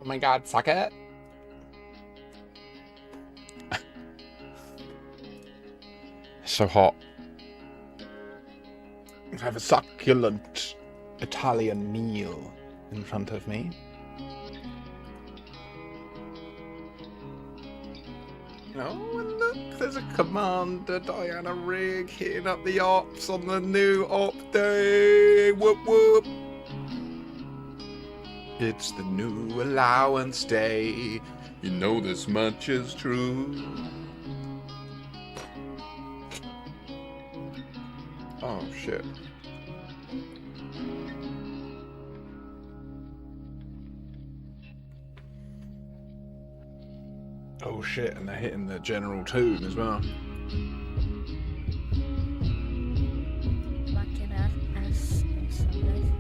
Oh my god, suck it. It's so hot. I have a succulent Italian meal in front of me. Oh, and look, there's a Commander Diana rig hitting up the ops on the new op day. Whoop whoop. It's the new allowance day. You know this much is true. Oh shit. Oh shit, and they're hitting the general tune as well. Looking at us Sunday.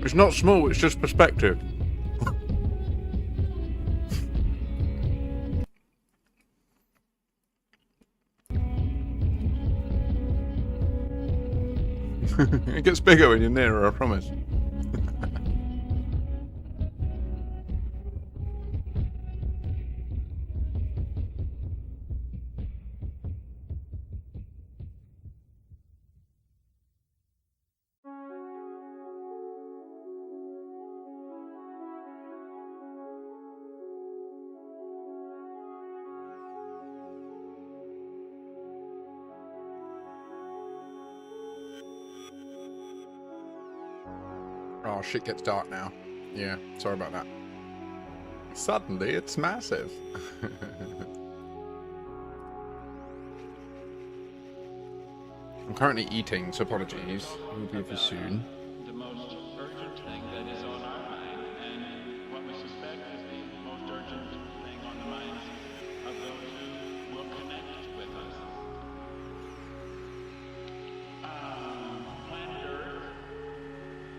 It's not small, it's just perspective. It gets bigger when you're nearer, I promise. Oh, shit gets dark now. Yeah, sorry about that. Suddenly, it's massive. I'm currently eating, so apologies. We'll be with you soon. The most urgent thing that is on our mind, and what we suspect is the most urgent thing on the minds of those who will connect with us. Planet Earth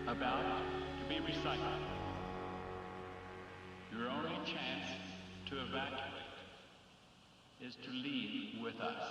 about to be recycled. Your only chance to evacuate is to leave with us.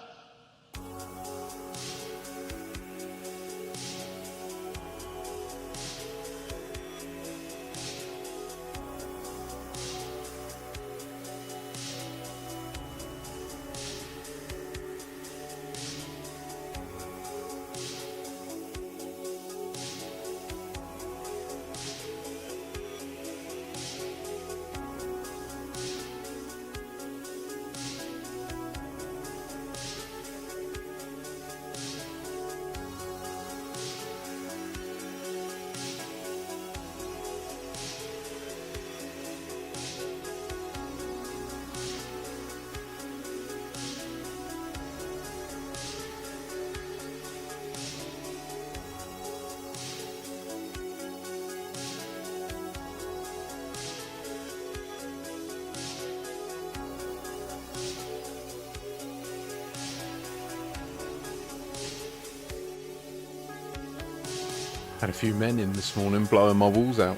Had a few men in this morning blowing my walls out.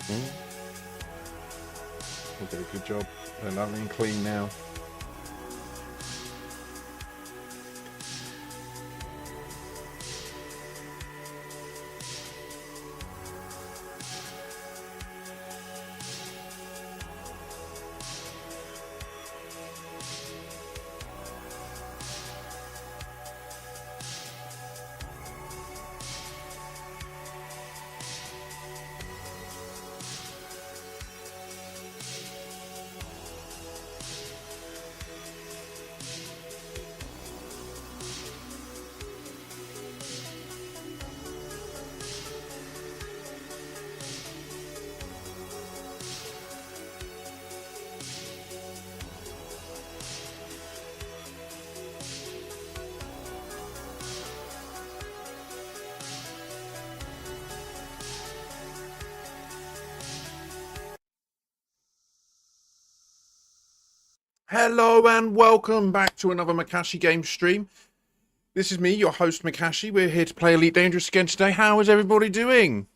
We'll do a good job. They're lovely and clean now. Hello and welcome back to another Makashi game stream. This is me, your host Makashi. We're here to play Elite Dangerous again today. How is everybody doing?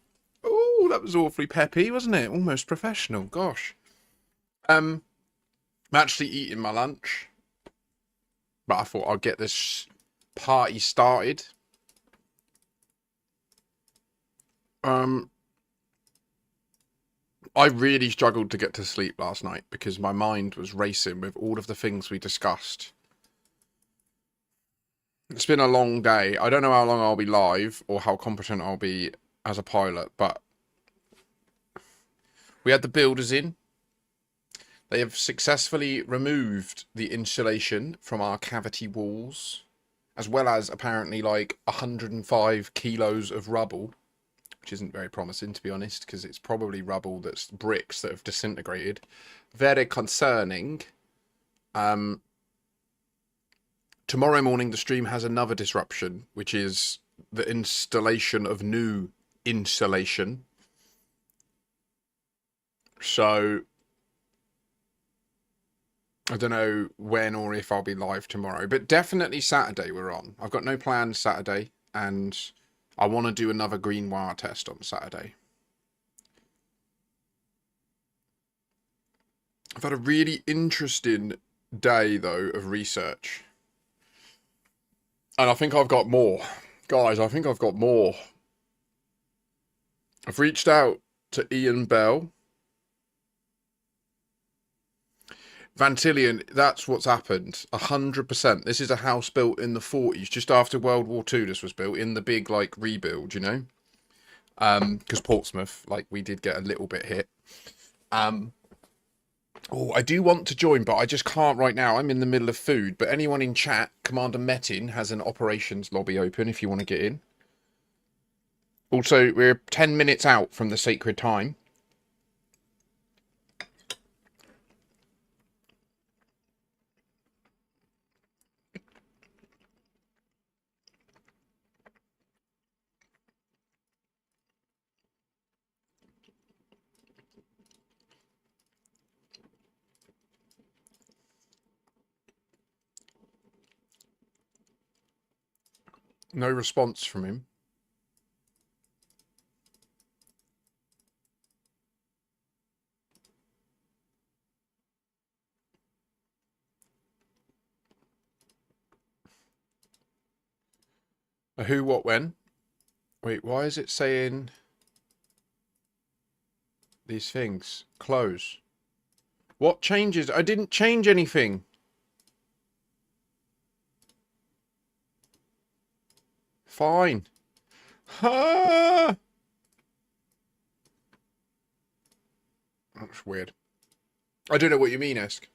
Oh, that was awfully peppy, wasn't it? Almost professional. Gosh. I'm actually eating my lunch, but I thought I'd get this party started. I really struggled to get to sleep last night because my mind was racing with all of the things we discussed. It's been a long day. I don't know how long I'll be live or how competent I'll be as a pilot, but we had the builders in. They have successfully removed the insulation from our cavity walls, as well as apparently like 105 kilos of rubble, which isn't very promising, to be honest, because it's probably rubble that's bricks that have disintegrated. Very concerning. Tomorrow morning, the stream has another disruption, which is the installation of new insulation. So I don't know when or if I'll be live tomorrow, but definitely Saturday we're on. I've got no plans Saturday, and I want to do another green wire test on Saturday. I've had a really interesting day, though, of research. And I think I've got more. Guys, I think I've got more. I've reached out to Ian Bell. Vantillion, that's what's happened. 100%. This is a house built in the 40s, just after World War II this was built, in the big, like, rebuild, you know? Because Portsmouth, like, we did get a little bit hit. Oh, I do want to join, but I just can't right now. I'm in the middle of food. But anyone in chat, Commander Metin has an operations lobby open if you want to get in. Also, we're 10 minutes out from the sacred time. No response from him. A who, what, when? Wait, why is it saying these things? Close. What changes? I didn't change anything. Fine. Ah! That's weird. I don't know what you mean, Esk.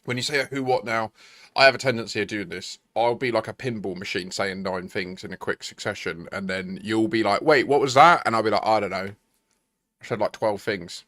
When you say a who, what now, I have a tendency of doing this. I'll be like a pinball machine saying 9 things in a quick succession, and then you'll be like, wait, what was that? And I'll be like, I don't know. I said like 12 things.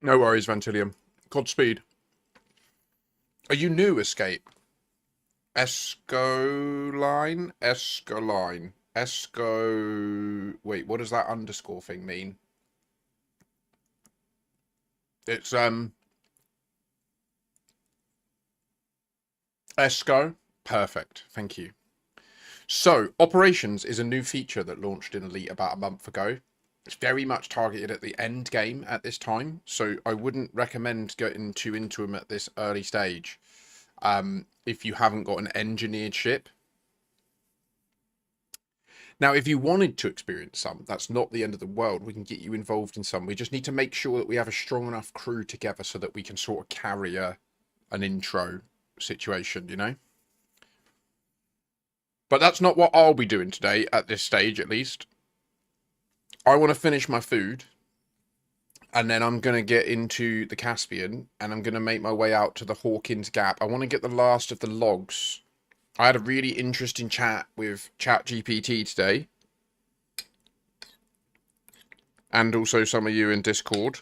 No worries, Vantillium. Godspeed. Are you new, Escape? Escoline? Escoline. Esco... Wait, what does that underscore thing mean? It's, Esco? Perfect. Thank you. So, Operations is a new feature that launched in Elite about a month ago. It's very much targeted at the end game at this time, so I wouldn't recommend getting too into them at this early stage if you haven't got an engineered ship. Now, if you wanted to experience some, that's not the end of the world. We can get you involved in some. We just need to make sure that we have a strong enough crew together so that we can sort of carry an intro situation, you know? But that's not what I'll be doing today, at this stage at least. I want to finish my food, and then I'm going to get into the Caspian, and I'm going to make my way out to the Hawkins Gap. I want to get the last of the logs. I had a really interesting chat with ChatGPT today, and also some of you in Discord.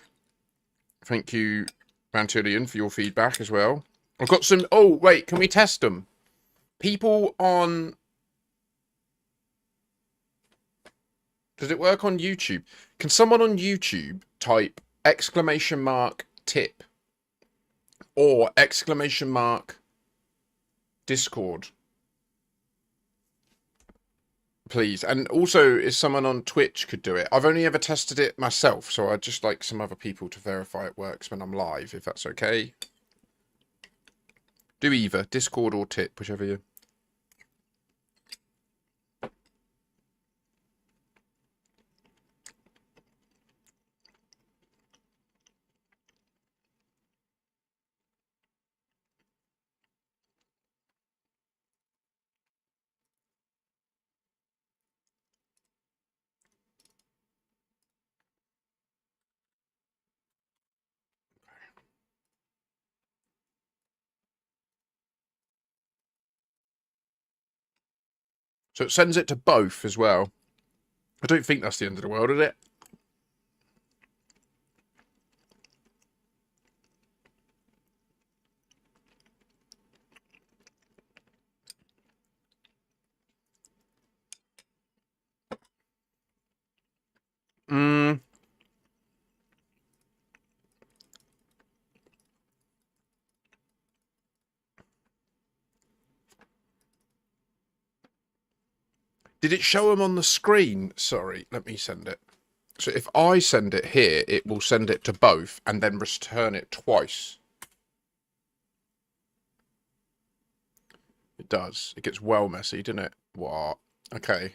Thank you Mantillion, for your feedback as well. I've got some... Oh, wait, can we test them? People on... Does it work on YouTube? Can someone on YouTube type !tip or !Discord? Please. And also, if someone on Twitch could do it. I've only ever tested it myself, so I'd just like some other people to verify it works when I'm live, if that's okay. Do either. Discord or tip, whichever you... So it sends it to both as well. I don't think that's the end of the world, is it? Did it show them on the screen? Sorry, let me send it. So if I send it here, it will send it to both and then return it twice. It does. It gets well messy, doesn't it? What? Okay.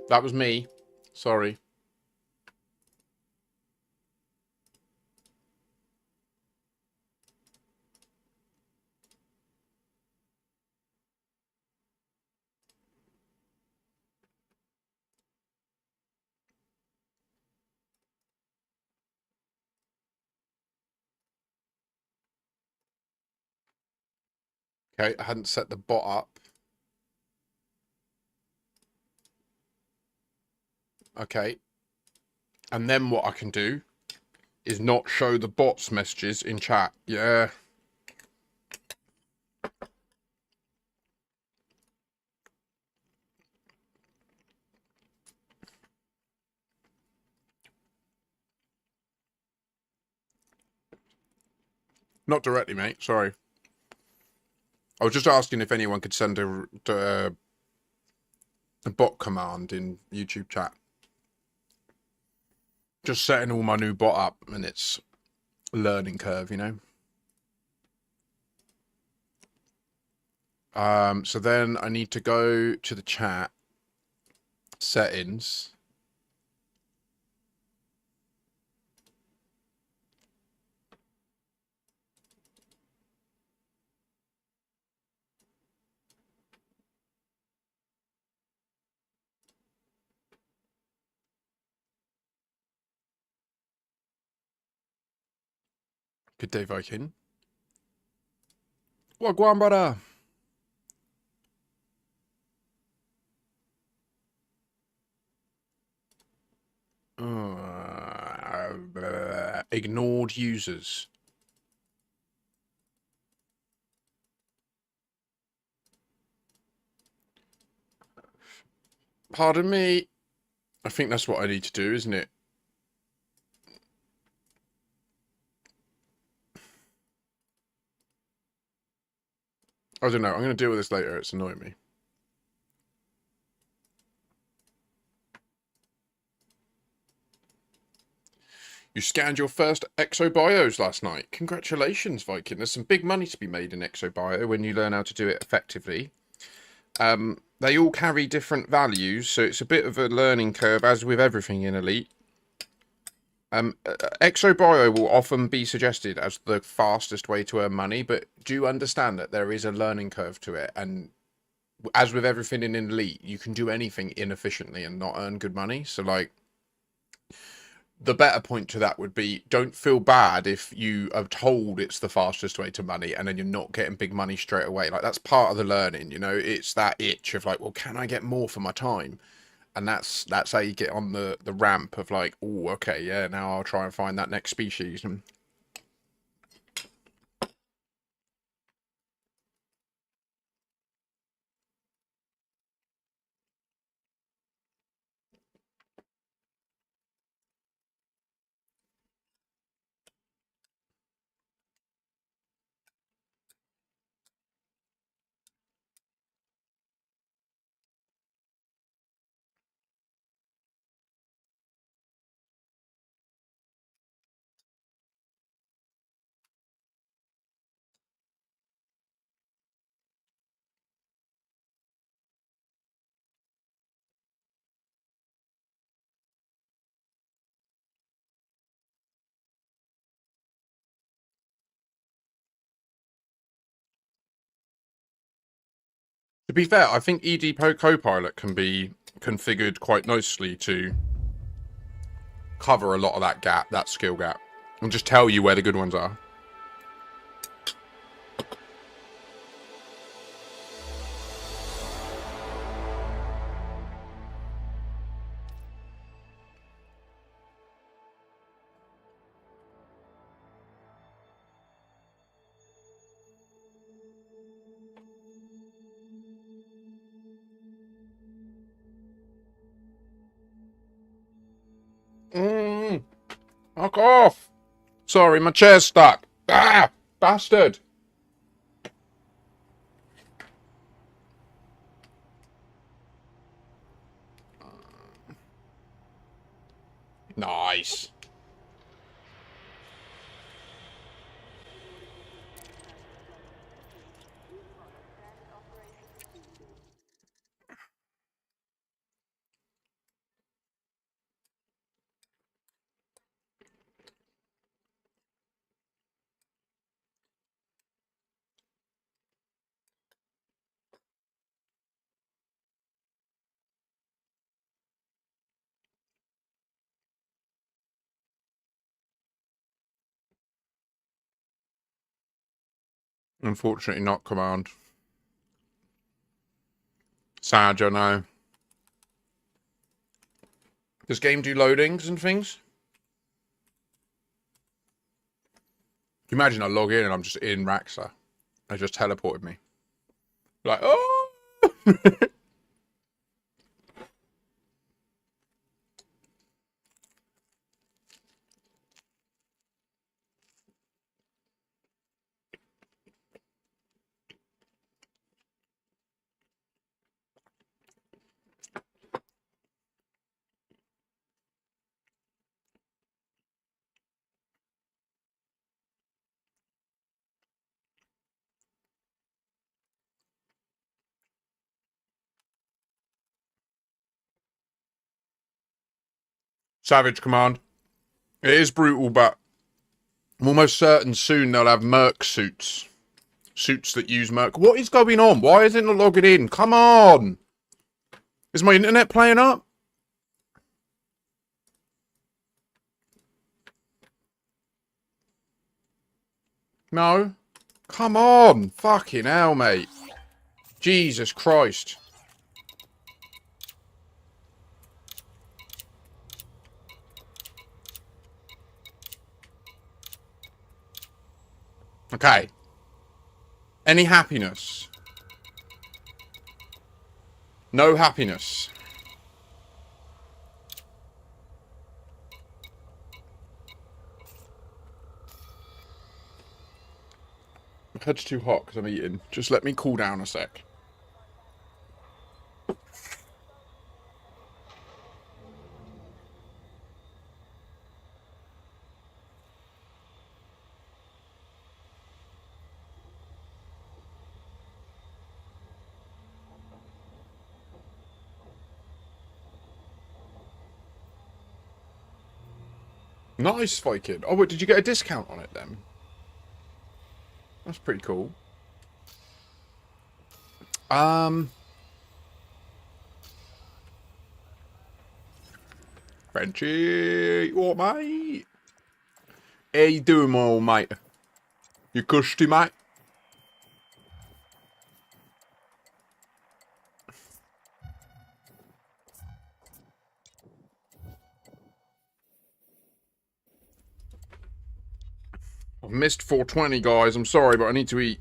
That was me. Sorry. Okay, I hadn't set the bot up. Okay. And then what I can do is not show the bot's messages in chat. Yeah. Not directly, mate. Sorry. I was just asking if anyone could send a bot command in YouTube chat. Just setting all my new bot up, and it's a learning curve, you know. So then I need to go to the chat settings. Good day, Viking. What, go on, brother? Ignored users. Pardon me. I think that's what I need to do, isn't it? I don't know. I'm going to deal with this later. It's annoying me. You scanned your first exobios last night. Congratulations, Viking. There's some big money to be made in exobio when you learn how to do it effectively. They all carry different values, so it's a bit of a learning curve, as with everything in Elite. Exobio will often be suggested as the fastest way to earn money, but do understand that there is a learning curve to it, and as with everything in Elite, you can do anything inefficiently and not earn good money. So, like, the better point to that would be, don't feel bad if you are told it's the fastest way to money and then you're not getting big money straight away. Like, that's part of the learning, you know. It's that itch of like, well, can I get more for my time? And that's how you get on the ramp of like, oh, okay, yeah, now I'll try and find that next species. And to be fair, I think ED Copilot can be configured quite nicely to cover a lot of that gap, that skill gap, and just tell you where the good ones are. Fuck off! Sorry, my chair's stuck. Ah, bastard! Nice. Unfortunately, not command. Sad, I know. Does game do loadings and things? Can you imagine I log in and I'm just in Raxa? They just teleported me. Like, oh! Savage command. It is brutal, but I'm almost certain soon they'll have Merc suits. Suits that use Merc. What is going on? Why isn't it logging in? Come on! Is my internet playing up? No? Come on! Fucking hell, mate. Jesus Christ. Okay. Any happiness? No happiness. My head's too hot because I'm eating. Just let me cool down a sec. Nice, Viking. Oh, wait, did you get a discount on it then? That's pretty cool. Frenchie, what, mate? How you doing, my old mate? You cushy, mate? I've missed 420, guys. I'm sorry, but I need to eat.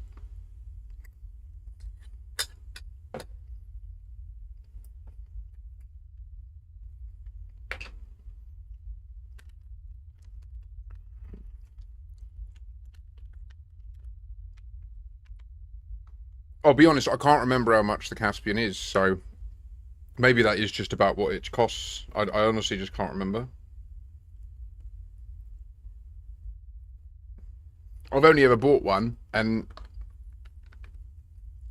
I'll be honest, I can't remember how much the Caspian is, so maybe that is just about what it costs. I honestly just can't remember. I've only ever bought one, and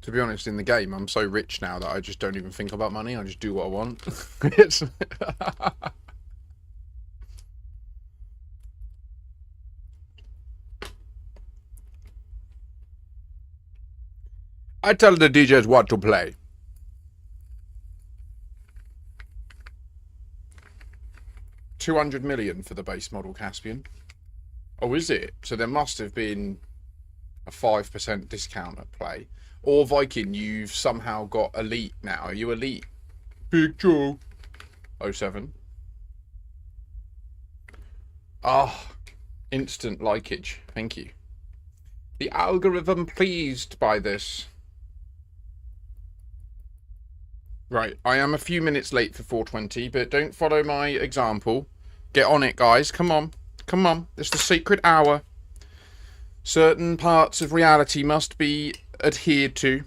to be honest, in the game, I'm so rich now that I just don't even think about money. I just do what I want. It's... I tell the DJs what to play. $200 million for the base model Caspian. Oh, is it? So there must have been a 5% discount at play. Or Viking, you've somehow got elite now. Are you elite? Big Joe. 07. Ah, instant likeage. Thank you. The algorithm pleased by this. Right, I am a few minutes late for 420, but don't follow my example. Get on it, guys. Come on. Come on. It's the secret hour. Certain parts of reality must be adhered to.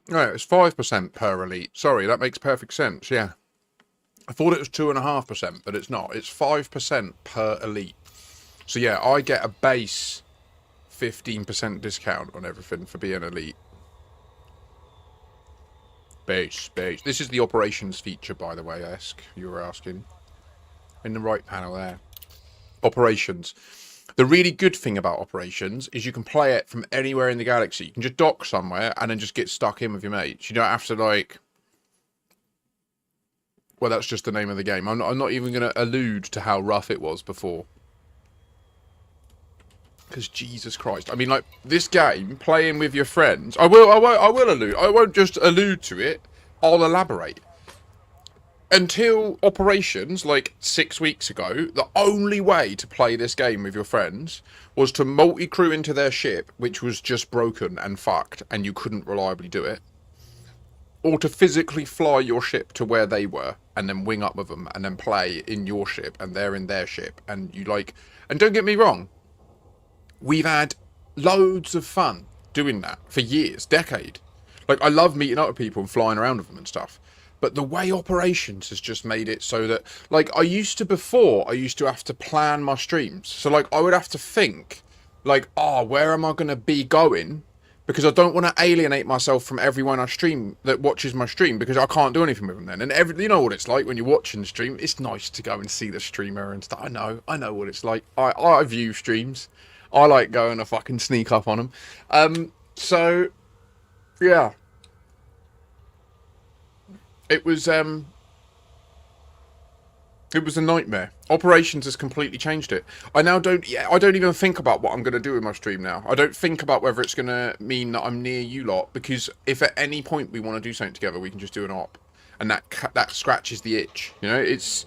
Right, it's 5% per elite. Sorry, that makes perfect sense, yeah. I thought it was 2.5%, but it's not. It's 5% per elite. So yeah, I get a base 15% discount on everything for being elite. Base. This is the operations feature, by the way, Esk, you were asking. In the right panel there. Operations. The really good thing about operations is you can play it from anywhere in the galaxy. You can just dock somewhere and then just get stuck in with your mates. You don't have to, like... Well, that's just the name of the game. I'm not even going to allude to how rough it was before. Because Jesus Christ. I mean, like, this game, playing with your friends... I will allude. I won't just allude to it. I'll elaborate. Until operations, like 6 weeks ago, the only way to play this game with your friends was to multi-crew into their ship, which was just broken and fucked, and you couldn't reliably do it. Or to physically fly your ship to where they were, and then wing up with them, and then play in your ship, and they're in their ship, and you like... And don't get me wrong, we've had loads of fun doing that for years, decade. Like, I love meeting up with people and flying around with them and stuff. But the way operations has just made it so that, like, I used to have to plan my streams. So, like, I would have to think, like, oh, where am I going to be going? Because I don't want to alienate myself from everyone I stream that watches my stream, because I can't do anything with them then. And you know what it's like when you're watching the stream. It's nice to go and see the streamer and stuff. I know what it's like. I view streams. I like going to fucking sneak up on them. So, yeah. It was a nightmare. Operations has completely changed it. I don't even think about what I'm going to do with my stream now. I don't think about whether it's going to mean that I'm near you lot, because if at any point we want to do something together, we can just do an op, and that scratches the itch. You know, it's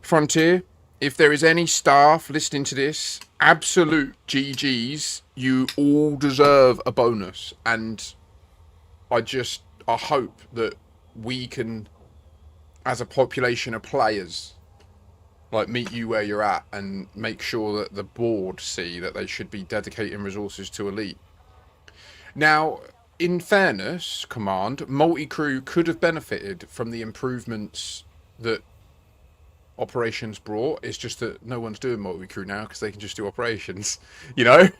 Frontier. If there is any staff listening to this, absolute GGs. You all deserve a bonus, and I hope that we can, as a population of players, like, meet you where you're at and make sure that the board see that they should be dedicating resources to elite. Now, in fairness, Command, multi-crew could have benefited from the improvements that operations brought. It's just that no one's doing multi-crew now because they can just do operations, you know?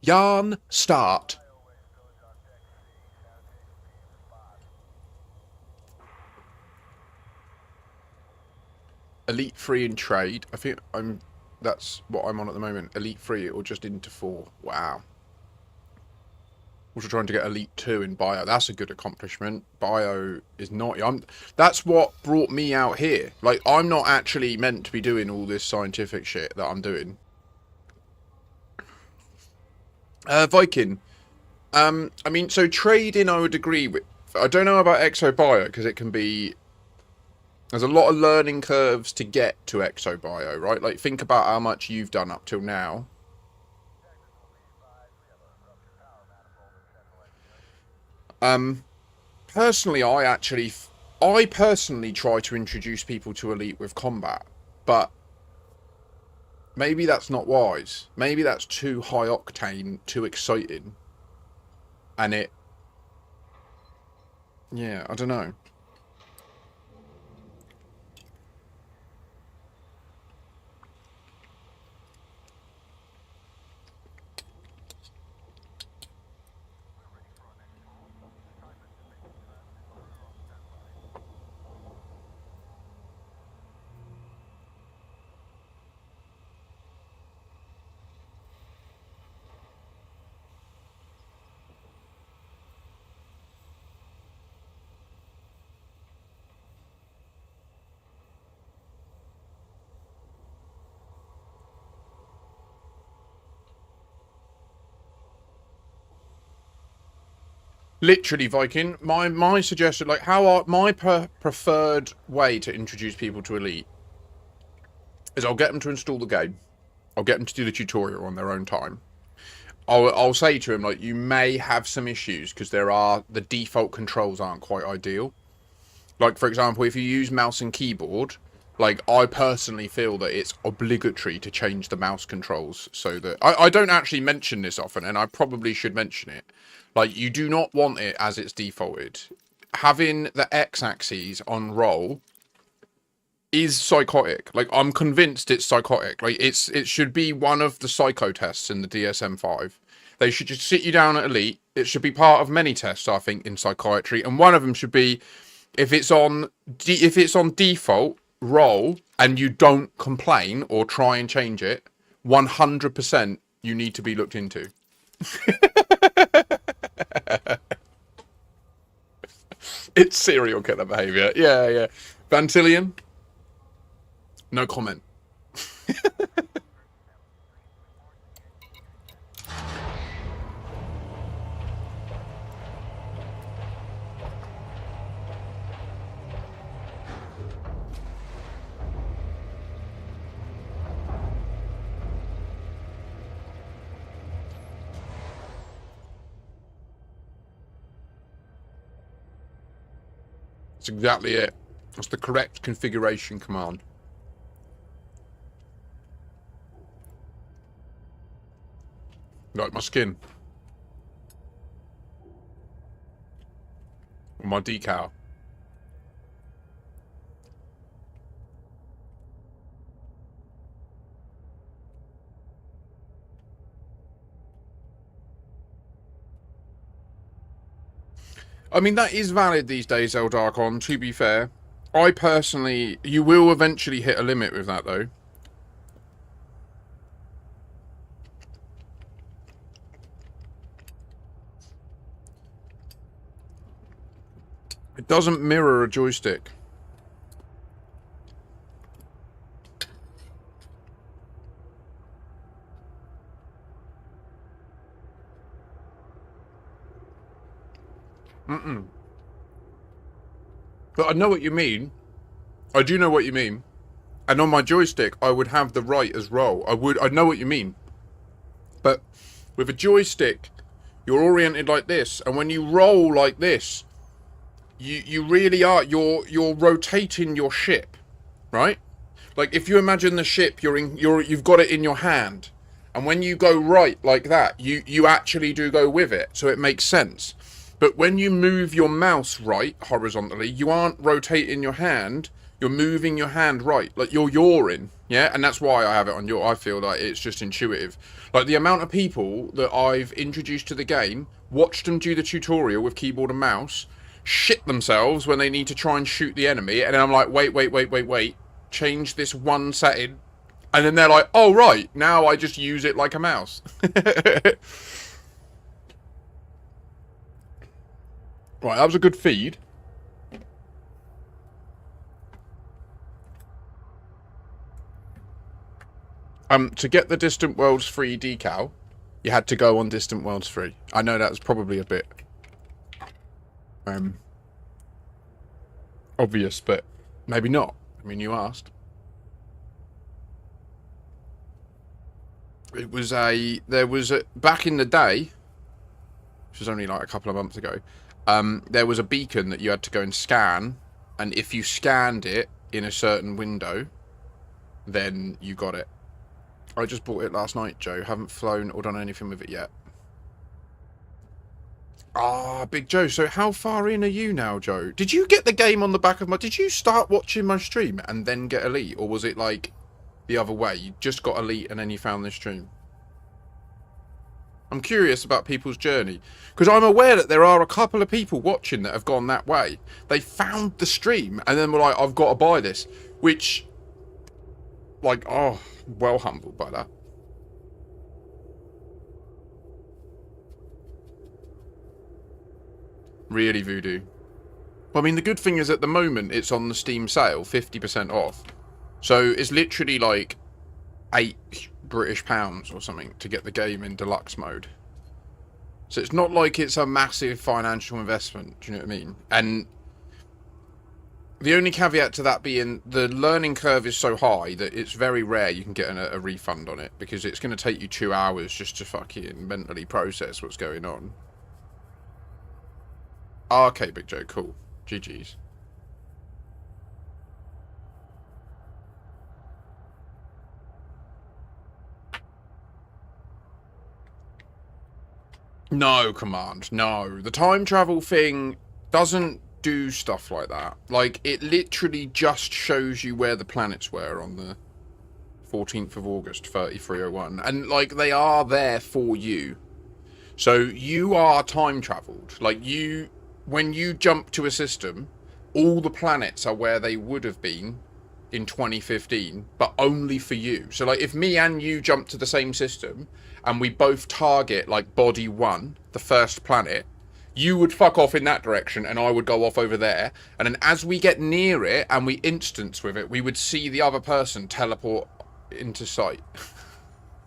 Yarn, start. Elite 3 in trade. I think that's what I'm on at the moment. Elite 3 or just into 4. Wow. Also trying to get Elite 2 in bio. That's a good accomplishment. Bio is not... that's what brought me out here. Like, I'm not actually meant to be doing all this scientific shit that I'm doing. Viking. I mean, so trading I would agree with. I don't know about exobio because it can be... There's a lot of learning curves to get to exobio, right? Like, think about how much you've done up till now. Personally, I personally try to introduce people to Elite with combat, but maybe that's not wise. Maybe that's too high octane, too exciting, and yeah, I don't know. Literally, Viking. My suggestion, like my preferred way to introduce people to Elite is I'll get them to install the game. I'll get them to do the tutorial on their own time. I'll say to him, like, you may have some issues because the default controls aren't quite ideal. Like, for example, if you use mouse and keyboard, like, I personally feel that it's obligatory to change the mouse controls so that... I don't actually mention this often, and I probably should mention it. Like, you do not want it as it's defaulted. Having the X-axis on roll is psychotic. Like, I'm convinced it's psychotic. Like, it should be one of the psycho tests in the DSM-5. They should just sit you down at Elite. It should be part of many tests, I think, in psychiatry. And one of them should be, if it's on default, roll, and you don't complain or try and change it, 100% you need to be looked into. It's serial killer behavior. Yeah. Vantillion? No comment. That's exactly it. That's the correct configuration command. Like my skin. Or my decal. I mean, that is valid these days, Eldarkon, to be fair. I personally... You will eventually hit a limit with that, though. It doesn't mirror a joystick. But I know what you mean. I do know what you mean. And on my joystick, I would have the right as roll. I know what you mean. But with a joystick, you're oriented like this. And when you roll like this, you really are, you're rotating your ship, right? Like, if you imagine the ship, you've got it in your hand. And when you go right like that, you actually do go with it. So it makes sense. But when you move your mouse right, horizontally, you aren't rotating your hand. You're moving your hand right. Like, you're yawing. Yeah? And that's why I have it on yaw. I feel like it's just intuitive. Like, the amount of people that I've introduced to the game, watched them do the tutorial with keyboard and mouse, shit themselves when they need to try and shoot the enemy. And then I'm like, wait. change this one setting, and then they're like, oh right, now I just use it like a mouse. Right, that was a good feed. To get the Distant Worlds 3 decal, you had to go on Distant Worlds 3. I know that was probably a bit obvious, but maybe not. I mean, you asked. There was back in the day, which was only like a couple of months ago, there was a beacon that you had to go and scan, and if you scanned it in a certain window, then you got it. I just bought it last night, Joe. Haven't flown or done anything with it yet. Ah, Big Joe. So how far in are you now, Joe? Did you get the game on the back of my... Did you start watching my stream and then get Elite? Or was it like the other way? You just got Elite and then you found this stream? I'm curious about people's journey. Because I'm aware that there are a couple of people watching that have gone that way. They found the stream and then were like, I've got to buy this. Which... Like, oh, well humbled by that. Really, Voodoo. Well, I mean, the good thing is at the moment it's on the Steam sale, 50% off. So it's literally like £8 British or something to get the game in deluxe mode. So it's not like it's a massive financial investment, do you know what I mean? And the only caveat to that being the learning curve is so high that it's very rare you can get a refund on it, because it's going to take you 2 hours just to fucking mentally process what's going on. Okay, Big Joe, cool. GG's. No, Command, no. The time travel thing doesn't do stuff like that. Like, it literally just shows you where the planets were on the 14th of August, 3301. And, like, they are there for you. So, you are time traveled. Like, when you jump to a system, all the planets are where they would have been in 2015, but only for you. So, like, if me and you jump to the same system, and we both target, like, body 1, the first planet, you would fuck off in that direction and I would go off over there. And then as we get near it and we instance with it, we would see the other person teleport into sight.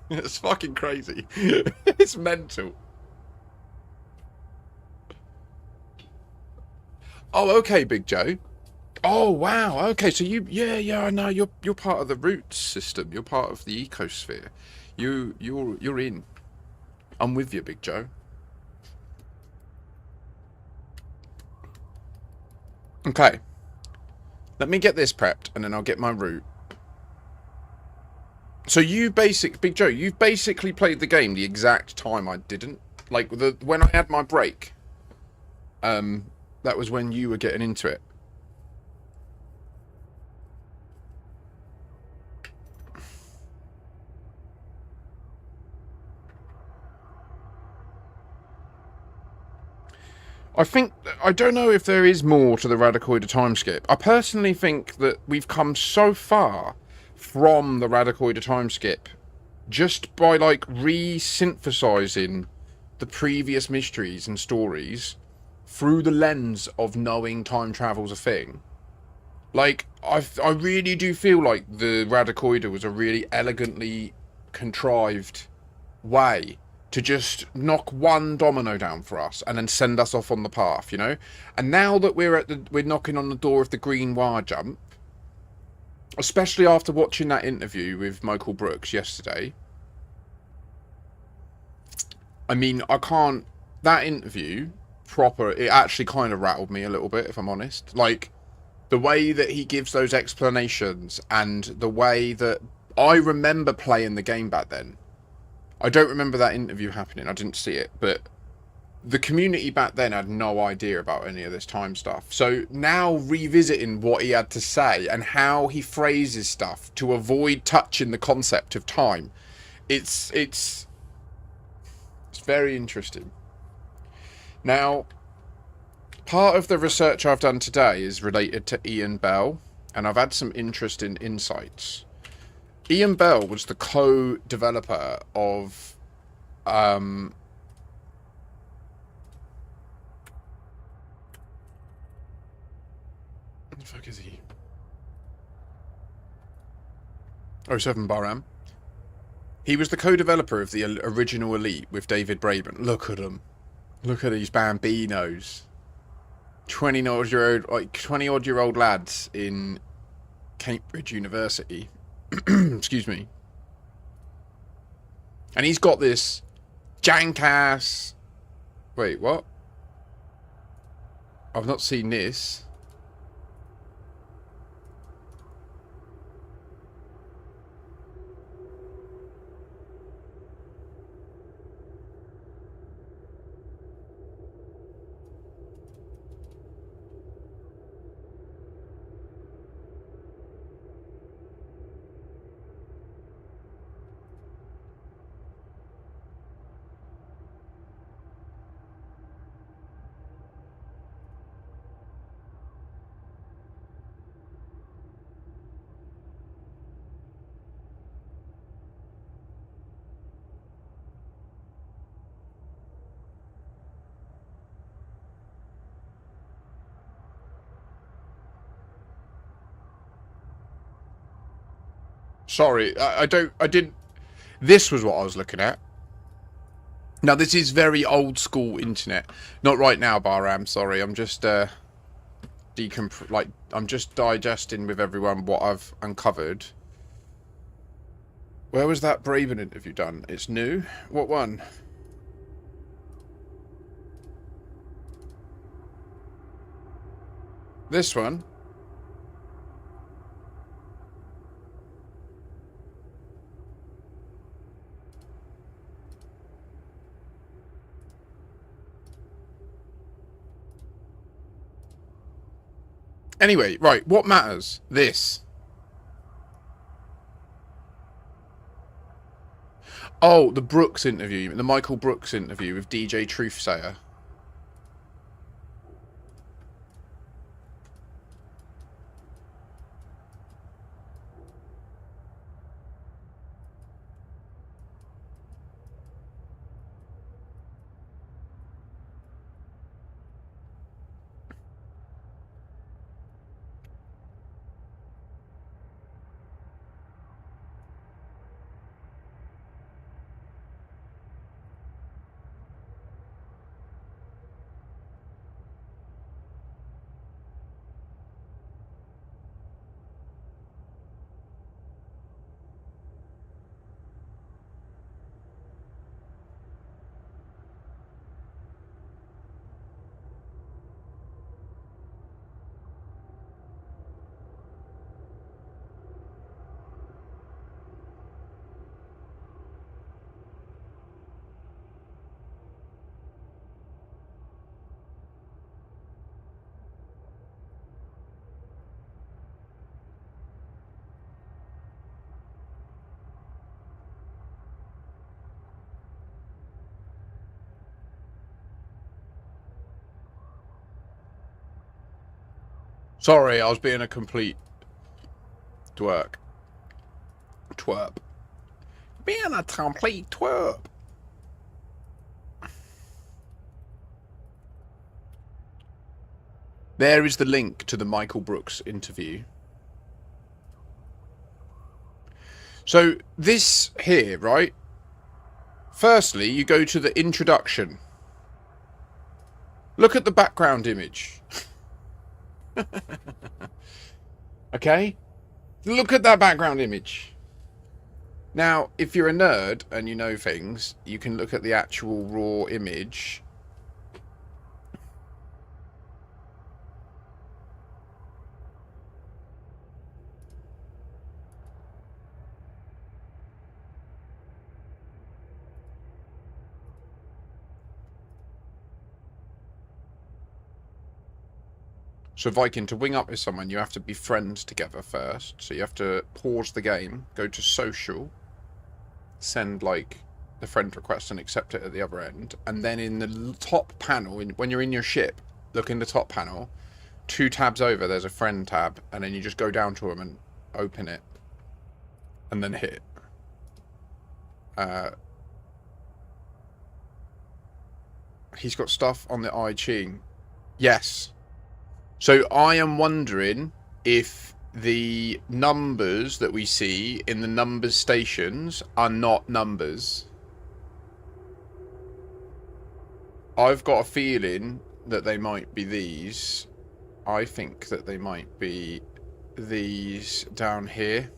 It's fucking crazy. It's mental. Oh, okay, Big Joe. Oh, wow. Okay, so yeah, I know. You're part of the roots system. You're part of the ecosphere. You're in. I'm with you, Big Joe. Okay, let me get this prepped and then I'll get my route. So Big Joe, you've basically played the game the exact time I didn't. Like, when I had my break, that was when you were getting into it. I don't know if there is more to the Radicoider time skip. I personally think that we've come so far from the Radicoider time skip just by, like, re-synthesizing the previous mysteries and stories through the lens of knowing time travel's a thing. Like, I really do feel like the Radicoider was a really elegantly contrived way to just knock one domino down for us and then send us off on the path, you know? And now that we're knocking on the door of the green wire jump, especially after watching that interview with Michael Brooks yesterday, I mean, that interview, it actually kind of rattled me a little bit, if I'm honest. Like, the way that he gives those explanations and the way that I remember playing the game back then. I don't remember that interview happening. I didn't see it. But the community back then had no idea about any of this time stuff. So now revisiting what he had to say and how he phrases stuff to avoid touching the concept of time, it's very interesting. Now, part of the research I've done today is related to Ian Bell and I've had some interesting insights. Ian Bell was the co-developer of what the fuck is he? 07 Barham. He was the co-developer of the original Elite with David Braben. Look at him. Look at these bambinos. 20-odd-year-old lads in Cambridge University. Excuse me. And he's got this jank-ass... Wait, what? I've not seen this. Sorry, I didn't... This was what I was looking at. Now, this is very old school internet. Not right now, Barham, sorry. I'm just, I'm just digesting with everyone what I've uncovered. Where was that Braben interview done? It's new? What one? This one? Anyway, right, what matters? This. Oh, the Brooks interview, the Michael Brooks interview with DJ Truthsayer. Sorry, I was being a complete twerp. Being a complete twerp. There is the link to the Michael Brooks interview. So this here, right? Firstly, you go to the introduction. Look at the background image. Okay? Look at that background image. Now, if you're a nerd and you know things, you can look at the actual raw image. So Viking, to wing up with someone, you have to be friends together first. So you have to pause the game, go to social, send like the friend request and accept it at the other end. And then in the top panel, when you're in your ship, look in the top panel, 2 tabs over, there's a friend tab, and then you just go down to them and open it, and then hit. He's got stuff on the I Ching. Yes. So I am wondering if the numbers that we see in the numbers stations are not numbers. I've got a feeling that they might be these. I think that they might be these down here.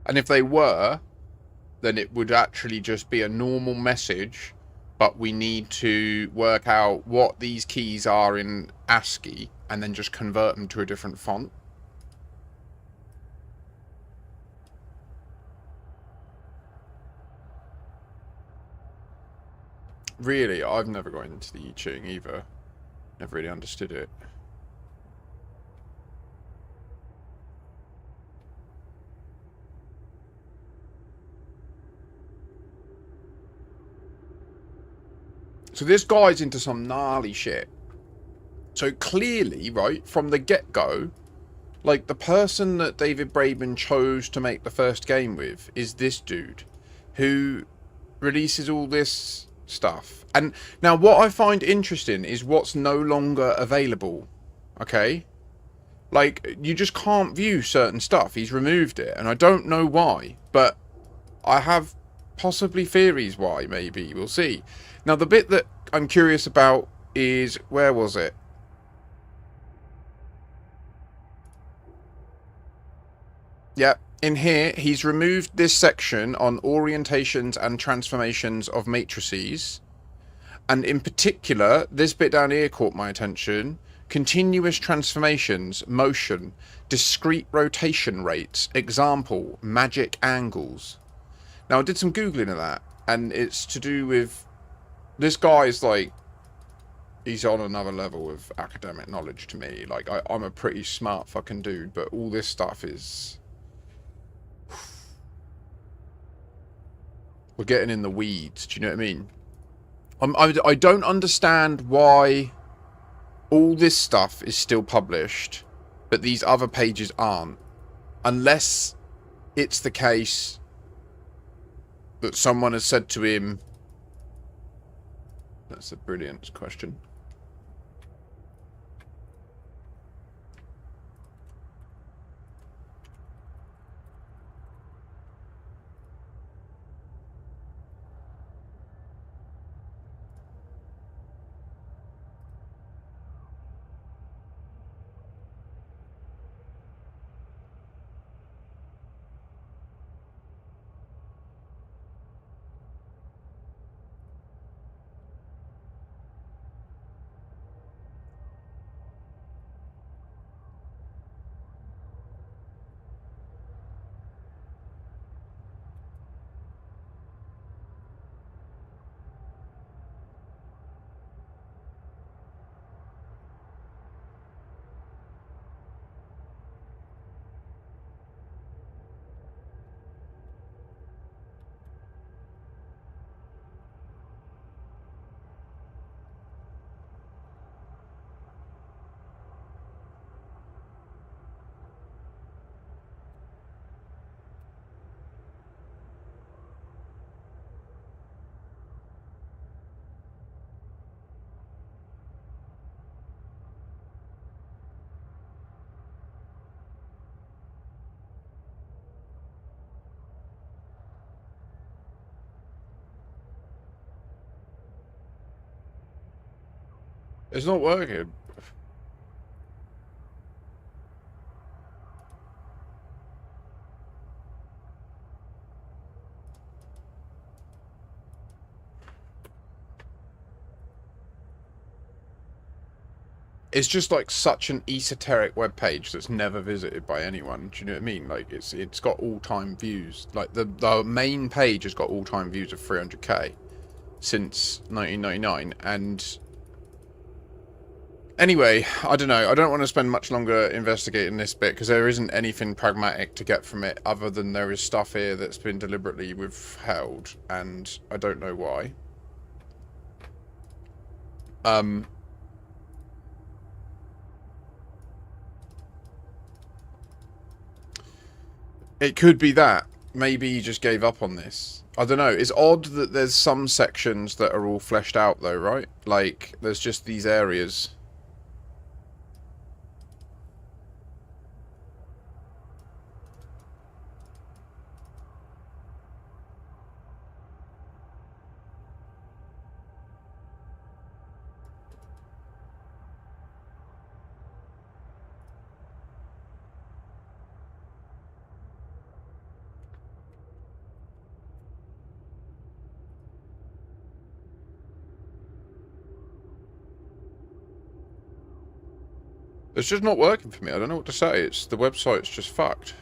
And if they were, then it would actually just be a normal message, but we need to work out what these keys are in ASCII and then just convert them to a different font. Really, I've never got into the I Ching either. Never really understood it. So this guy's into some gnarly shit. So clearly, right, from the get-go, like, the person that David Braben chose to make the first game with is this dude, who releases all this stuff. And now what I find interesting is what's no longer available, okay? Like, you just can't view certain stuff. He's removed it, and I don't know why, but I have possibly theories why, maybe. We'll see. Now, the bit that I'm curious about is, where was it? Yeah, in here, he's removed this section on orientations and transformations of matrices. And in particular, this bit down here caught my attention. Continuous transformations, motion, discrete rotation rates, example, magic angles. Now, I did some Googling of that, and it's to do with... This guy's like... He's on another level of academic knowledge to me. Like, I'm a pretty smart fucking dude, but all this stuff is... We're getting in the weeds, do you know what I mean? I don't understand why all this stuff is still published, but these other pages aren't. Unless it's the case that someone has said to him... That's a brilliant question. It's not working. It's just like such an esoteric web page that's never visited by anyone. Do you know what I mean? Like, it's got all-time views. Like, the main page has got all-time views of 300k. since 1999. And anyway, I don't know. I don't want to spend much longer investigating this bit because there isn't anything pragmatic to get from it other than there is stuff here that's been deliberately withheld, and I don't know why. It could be that. Maybe he just gave up on this. I don't know. It's odd that there's some sections that are all fleshed out though, right? Like, there's just these areas. It's just not working for me. I don't know what to say. It's the website's just fucked.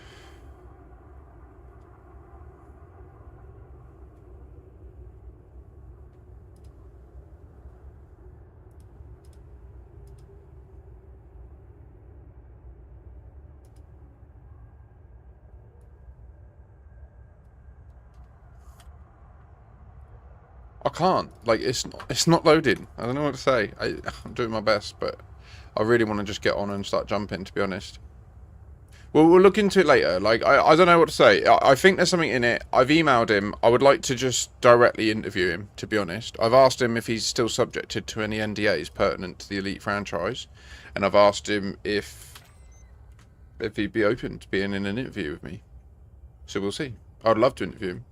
I can't. Like, it's not loading. I don't know what to say. I'm doing my best, but I really want to just get on and start jumping, to be honest. Well, we'll look into it later. Like, I don't know what to say. I think there's something in it. I've emailed him. I would like to just directly interview him, to be honest. I've asked him if he's still subjected to any NDAs pertinent to the Elite franchise. And I've asked him if he'd be open to being in an interview with me. So we'll see. I'd love to interview him.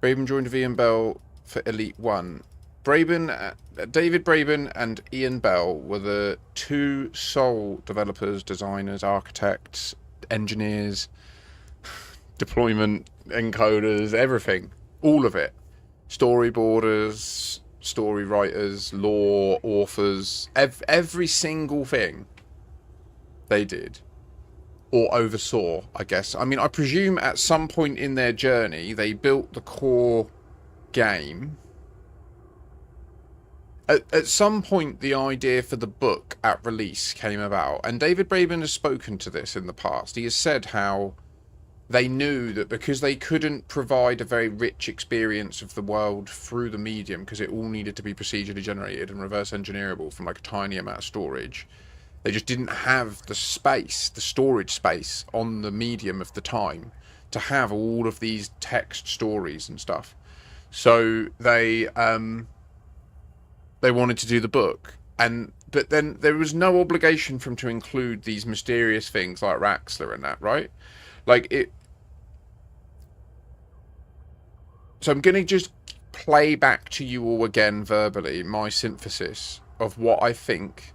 Braben joined V and Bell for Elite 1. David Braben and Ian Bell were the two sole developers, designers, architects, engineers, deployment encoders, everything. All of it. Storyboarders, story writers, lore, authors, every single thing they did. Or oversaw, I guess. I mean, I presume at some point in their journey, they built the core game. At some point, the idea for the book at release came about, and David Braben has spoken to this in the past. He has said how they knew that because they couldn't provide a very rich experience of the world through the medium, because it all needed to be procedurally generated and reverse engineerable from like a tiny amount of storage, they just didn't have the space, the storage space on the medium of the time to have all of these text stories and stuff. So they wanted to do the book, but then there was no obligation for him to include these mysterious things like Raxler and that, right? Like it. So I'm gonna just play back to you all again verbally my synthesis of what I think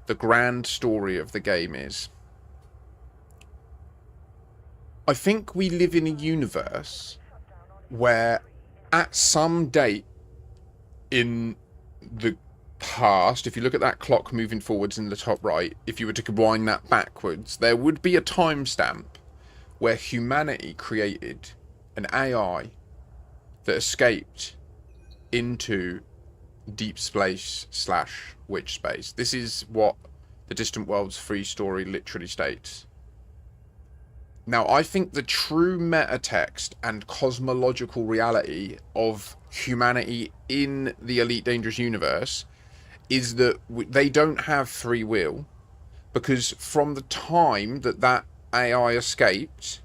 the grand story of the game is. I think we live in a universe where at some date in the past, if you look at that clock moving forwards in the top right, if you were to wind that backwards, there would be a timestamp where humanity created an AI that escaped into deep space / witch space. This is what the Distant Worlds free story literally states. Now, I think the true meta text and cosmological reality of humanity in the Elite Dangerous universe is that they don't have free will, because from the time that AI escaped,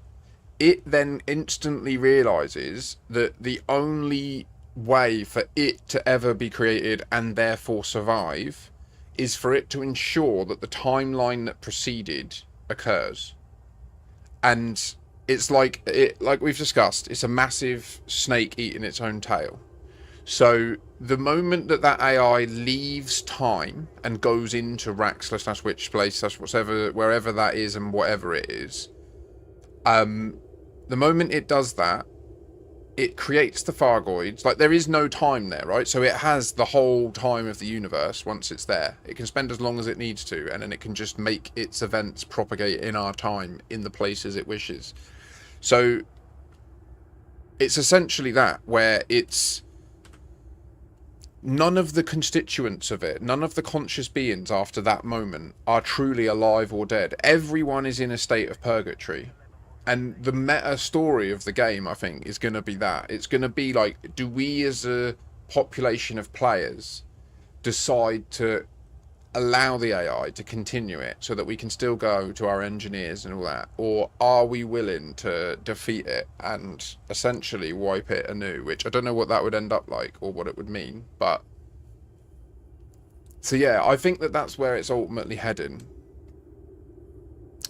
it then instantly realizes that the only way for it to ever be created and therefore survive is for it to ensure that the timeline that preceded occurs. And it's like we've discussed, it's a massive snake eating its own tail. So the moment that AI leaves time and goes into Raxler / Witch Place / whatever, wherever that is and whatever it is, the moment it does that, it creates the Fargoids. Like, there is no time there, right? So it has the whole time of the universe once it's there. It can spend as long as it needs to, and then it can just make its events propagate in our time in the places it wishes. So it's essentially that, where it's none of the constituents of it, none of the conscious beings after that moment are truly alive or dead. Everyone is in a state of purgatory. And the meta story of the game, I think, is going to be that. It's going to be like, do we as a population of players decide to allow the AI to continue it so that we can still go to our engineers and all that, or are we willing to defeat it and essentially wipe it anew, which I don't know what that would end up like or what it would mean, but so yeah, I think that that's where it's ultimately heading.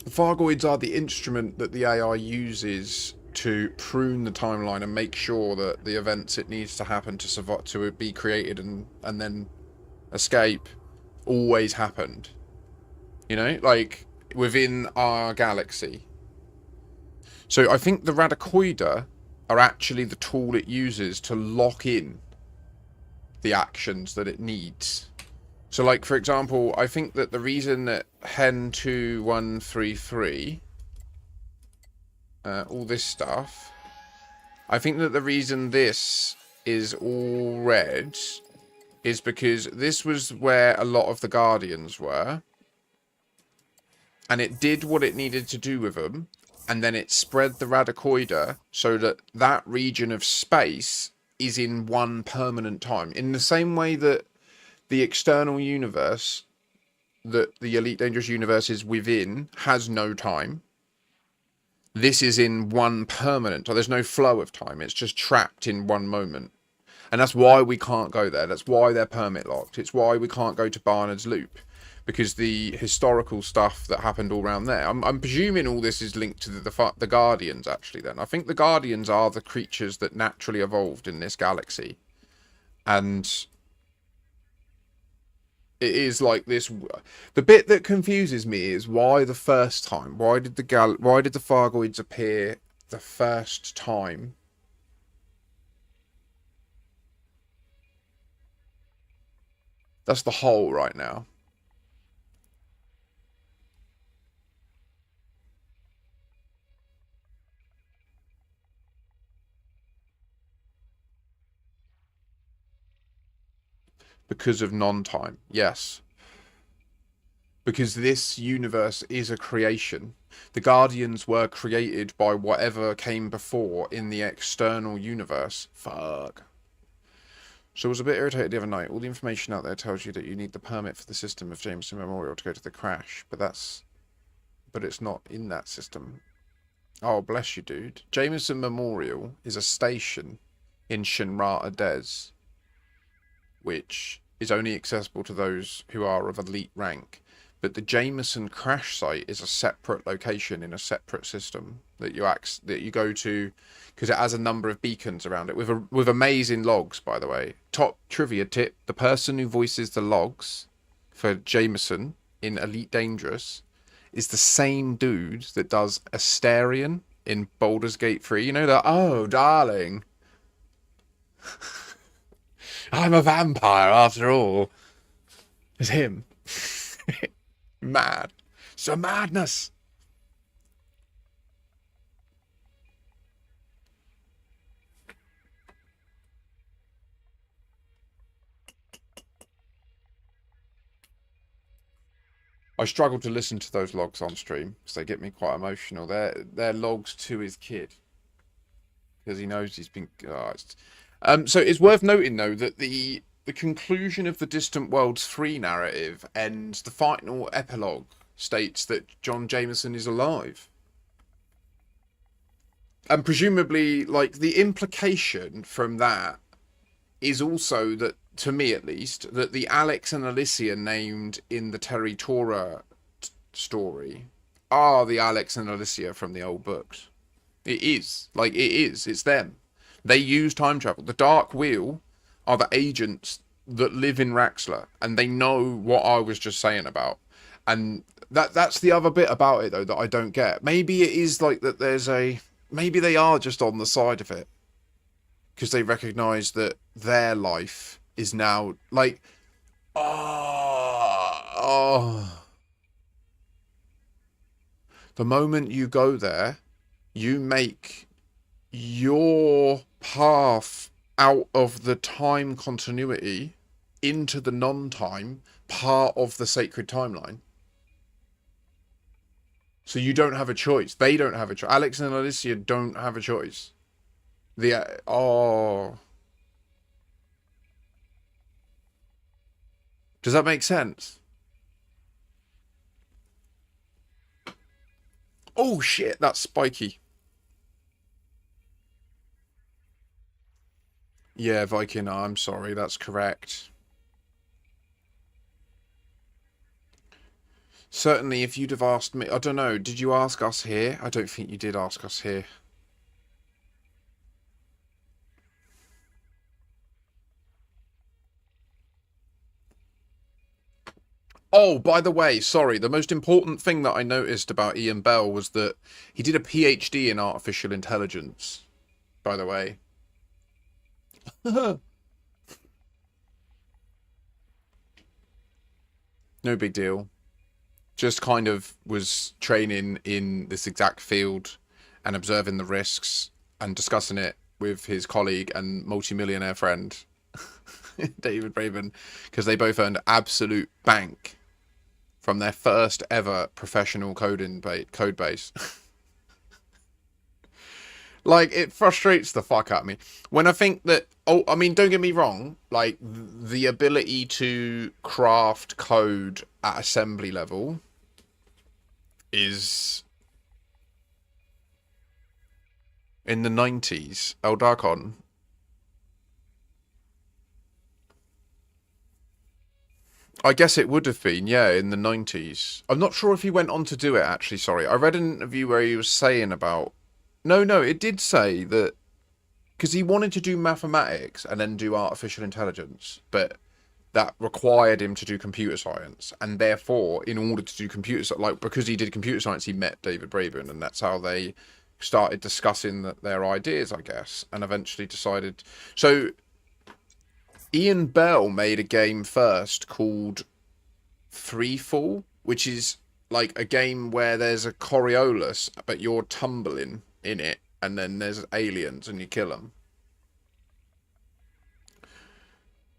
The Fargoids are the instrument that the AI uses to prune the timeline and make sure that the events it needs to happen to survive, to be created and then escape, always happened. You know, like within our galaxy. So I think the Radicoida are actually the tool it uses to lock in the actions that it needs. So like, for example, I think that the reason that Hen 2133, all this stuff, I think that the reason this is all red is because this was where a lot of the Guardians were, and it did what it needed to do with them, and then it spread the Radicoida so that that region of space is in one permanent time. In the same way that the external universe, that the Elite Dangerous universe is within, has no time, this is in one permanent time. There's no flow of time. It's just trapped in one moment. And that's why we can't go there. That's why they're permit locked. It's why we can't go to Barnard's Loop. Because the historical stuff that happened all around there. I'm presuming all this is linked to the Guardians, actually, then. I think the Guardians are the creatures that naturally evolved in this galaxy. And it is like this. The bit that confuses me is why the first time. Why did the Fargoids appear the first time? That's the hole right now. Because of non-time, yes. Because this universe is a creation. The Guardians were created by whatever came before in the external universe. Fuck. So I was a bit irritated the other night. All the information out there tells you that you need the permit for the system of Jameson Memorial to go to the crash, but it's not in that system. Oh, bless you, dude. Jameson Memorial is a station in Shinrata Des, which is only accessible to those who are of elite rank. But the Jameson crash site is a separate location in a separate system that you go to, because it has a number of beacons around it with amazing logs, by the way. Top trivia tip: the person who voices the logs for Jameson in Elite Dangerous is the same dude that does Asterion in Baldur's Gate 3. You know that? Oh, darling, I'm a vampire after all. It's him. Mad. So madness. I struggle to listen to those logs on stream because they get me quite emotional. They're logs to his kid because he knows he's been. So it's worth noting though that the conclusion of the Distant Worlds 3 narrative and the final epilogue states that John Jameson is alive. And presumably, like, the implication from that is also that, to me at least, that the Alex and Alicia named in the Terry Tora story are the Alex and Alicia from the old books. It is. Like, it is. It's them. They use time travel. The Dark Wheel are the agents that live in Raxler, and they know what I was just saying about. And that's the other bit about it, though, that I don't get. Maybe it is like that maybe they are just on the side of it because they recognise that their life is now, like, the moment you go there, you make your path out of the time continuity into the non-time part of the sacred timeline. So you don't have a choice. They don't have a choice. Alex and Alicia don't have a choice. Oh. Does that make sense? Oh shit, that's spiky. Yeah, Viking, I'm sorry, that's correct. Certainly, if you'd have asked me, I don't know, did you ask us here? I don't think you did ask us here. Oh, by the way, sorry, the most important thing that I noticed about Ian Bell was that he did a PhD in artificial intelligence, by the way. No big deal. Just kind of was training in this exact field and observing the risks and discussing it with his colleague and multimillionaire friend, David Braben, because they both earned absolute bank from their first ever professional code base. Like, it frustrates the fuck out of me when I think that, oh, I mean, don't get me wrong, like, the ability to craft code at assembly level is in the 90s. Eldarkon. I guess it would have been, yeah, in the 90s. I'm not sure if he went on to do it, actually, sorry. I read an interview where he was saying about... No, it did say that... Because he wanted to do mathematics and then do artificial intelligence, but that required him to do computer science. And therefore, in order to do computer science, like, because he did computer science, he met David Braben, and that's how they started discussing their ideas, I guess, and eventually decided... So... Ian Bell made a game first called Freefall, which is like a game where there's a Coriolis, but you're tumbling in it, and then there's aliens and you kill them.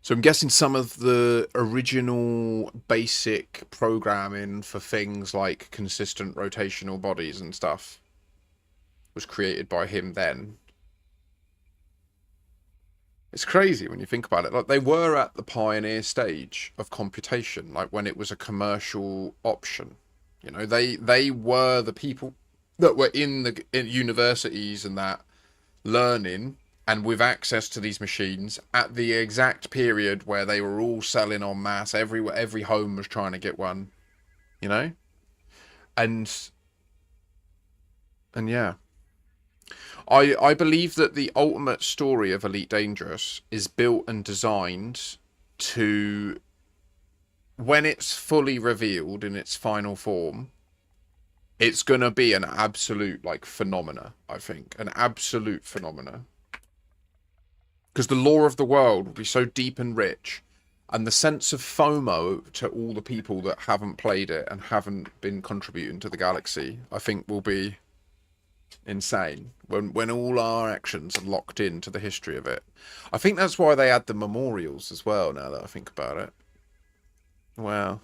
So I'm guessing some of the original basic programming for things like consistent rotational bodies and stuff was created by him then. It's crazy when you think about it. Like, they were at the pioneer stage of computation, like when it was a commercial option. You know, they were the people that were in universities and that learning and with access to these machines at the exact period where they were all selling en masse. Every home was trying to get one, you know, and yeah. I believe that the ultimate story of Elite Dangerous is built and designed to, when it's fully revealed in its final form, it's going to be an absolute, like, phenomena, I think. An absolute phenomena. Because the lore of the world will be so deep and rich, and the sense of FOMO to all the people that haven't played it and haven't been contributing to the galaxy, I think will be... insane when all our actions are locked into the history of it. I think that's why they add the memorials as well, now that I think about it. Wow.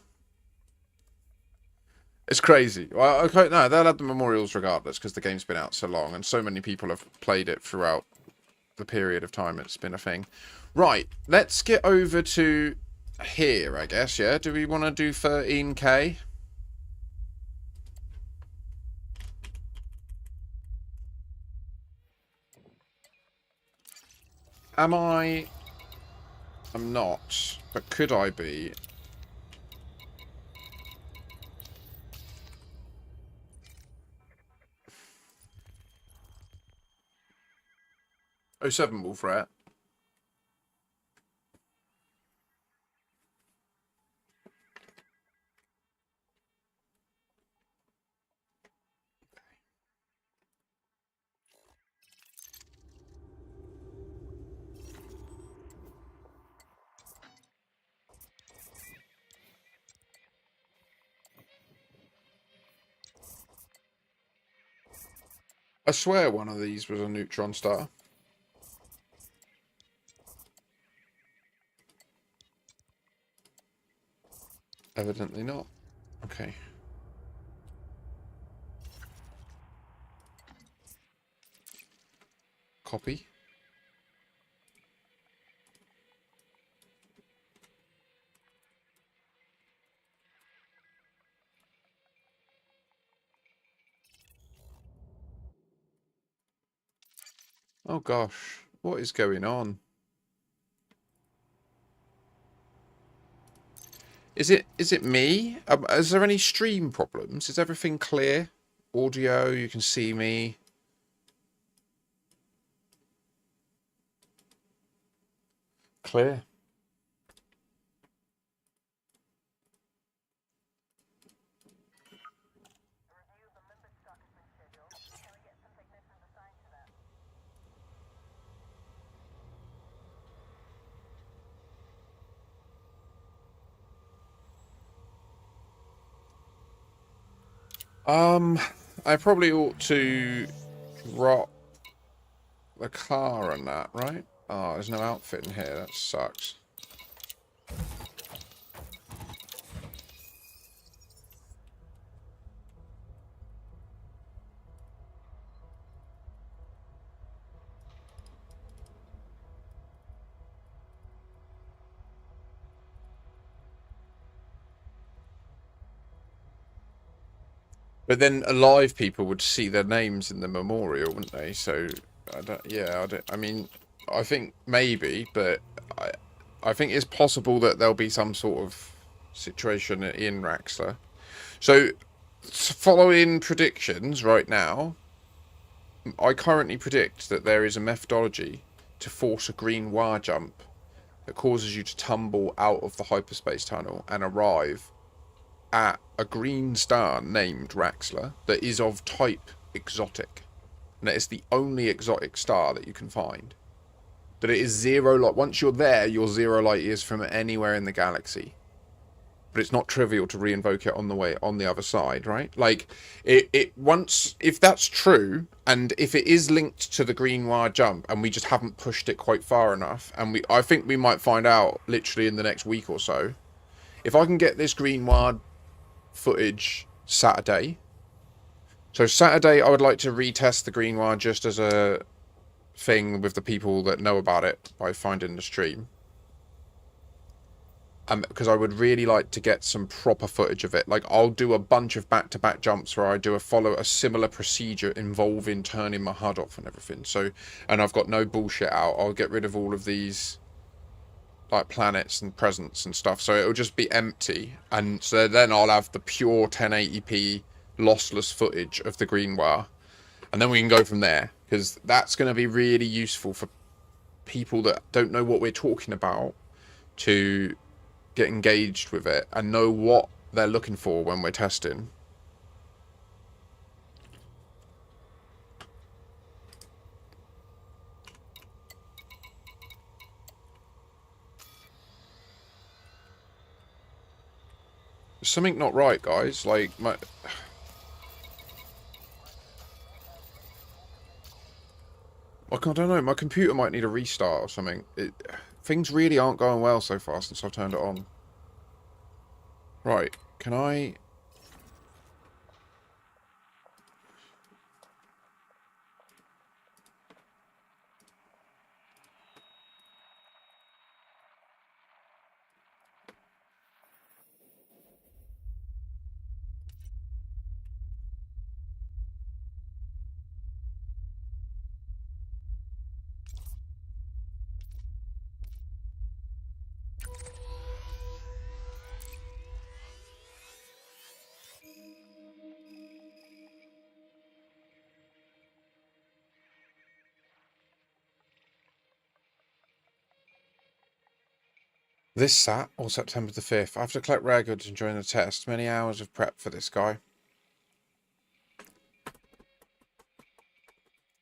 It's crazy. Well, okay, no, they'll add the memorials regardless, because the game's been out so long and so many people have played it throughout the period of time it's been a thing. Right, let's get over to here, I guess, yeah? Do we want to do 13k? Am I? I'm not. But could I be? Oh, 7 Wolf Rat. I swear one of these was a neutron star. Evidently not. Okay. Copy. Oh gosh, what is going on? Is it me? Is there any stream problems? Is everything clear? Audio, you can see me. Clear. I probably ought to drop the car on that, right? Oh, there's no outfit in here. That sucks. But then alive people would see their names in the memorial, wouldn't they? So, I don't. Yeah, I mean, I think maybe, but I think it's possible that there'll be some sort of situation in Raxler. So, following predictions right now, I currently predict that there is a methodology to force a green wire jump that causes you to tumble out of the hyperspace tunnel and arrive at a green star named Raxler that is of type exotic. And that is the only exotic star that you can find. That it is zero light. Once you're there, you're 0 light years from anywhere in the galaxy. But it's not trivial to reinvoke it on the way on the other side, right? Like it once, if that's true, and if it is linked to the green wire jump, and we just haven't pushed it quite far enough, and I think we might find out literally in the next week or so. If I can get this green wire footage Saturday. So Saturday, I would like to retest the green wire just as a thing with the people that know about it by finding the stream. Because I would really like to get some proper footage of it. Like, I'll do a bunch of back-to-back jumps where I follow a similar procedure involving turning my HUD off and everything. So, and I've got no bullshit out. I'll get rid of all of these like planets and presents and stuff, so it'll just be empty, and so then I'll have the pure 1080p lossless footage of the green wire, and then we can go from there, because that's going to be really useful for people that don't know what we're talking about to get engaged with it and know what they're looking for when we're testing. There's something not right, guys. Like, I don't know, my computer might need a restart or something. Things really aren't going well so far since I've turned it on. Right, can I... This Sat, or September the 5th. I have to collect rare goods and join the test. Many hours of prep for this guy.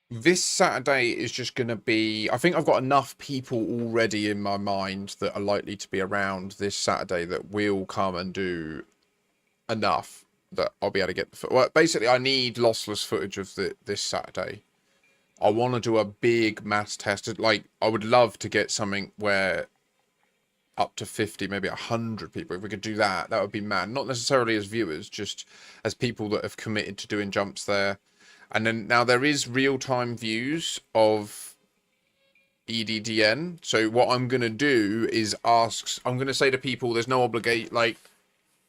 This Saturday is just going to be... I think I've got enough people already in my mind that are likely to be around this Saturday that will come and do enough that I'll be able to get the... Well, basically, I need lossless footage of this Saturday. I want to do a big mass test. Like, I would love to get something where up to 50, maybe 100 people. If we could do that, that would be mad. Not necessarily as viewers, just as people that have committed to doing jumps there. And then now there is real-time views of EDDN. So what I'm going to do is I'm going to say to people, there's no obligation, like,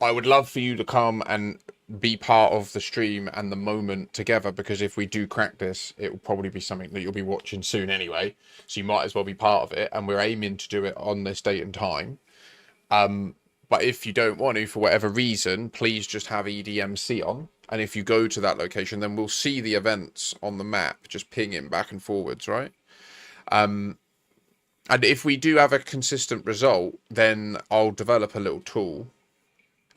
I would love for you to come and be part of the stream and the moment together, because if we do crack this, it will probably be something that you'll be watching soon anyway. So you might as well be part of it. And we're aiming to do it on this date and time. But if you don't want to, for whatever reason, please just have EDMC on. And if you go to that location, then we'll see the events on the map, just pinging back and forwards, right? And if we do have a consistent result, then I'll develop a little tool.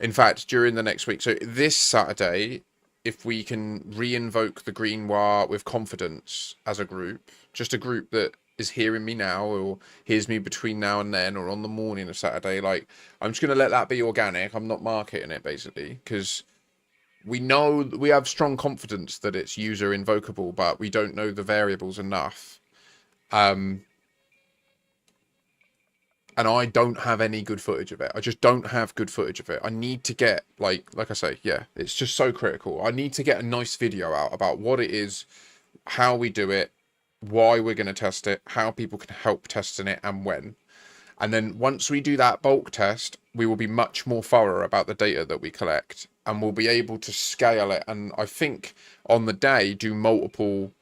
In fact, during the next week, so this Saturday, if we can re-invoke the Green Noir with confidence as a group, just a group that is hearing me now or hears me between now and then or on the morning of Saturday, like, I'm just going to let that be organic. I'm not marketing it, basically, because we know, we have strong confidence that it's user invocable, but we don't know the variables enough. And I don't have any good footage of it. I just don't have good footage of it. I need to get, like I say, yeah, it's just so critical. I need to get a nice video out about what it is, how we do it, why we're going to test it, how people can help testing it, and when. And then once we do that bulk test, we will be much more thorough about the data that we collect, and we'll be able to scale it. And I think on the day, do multiple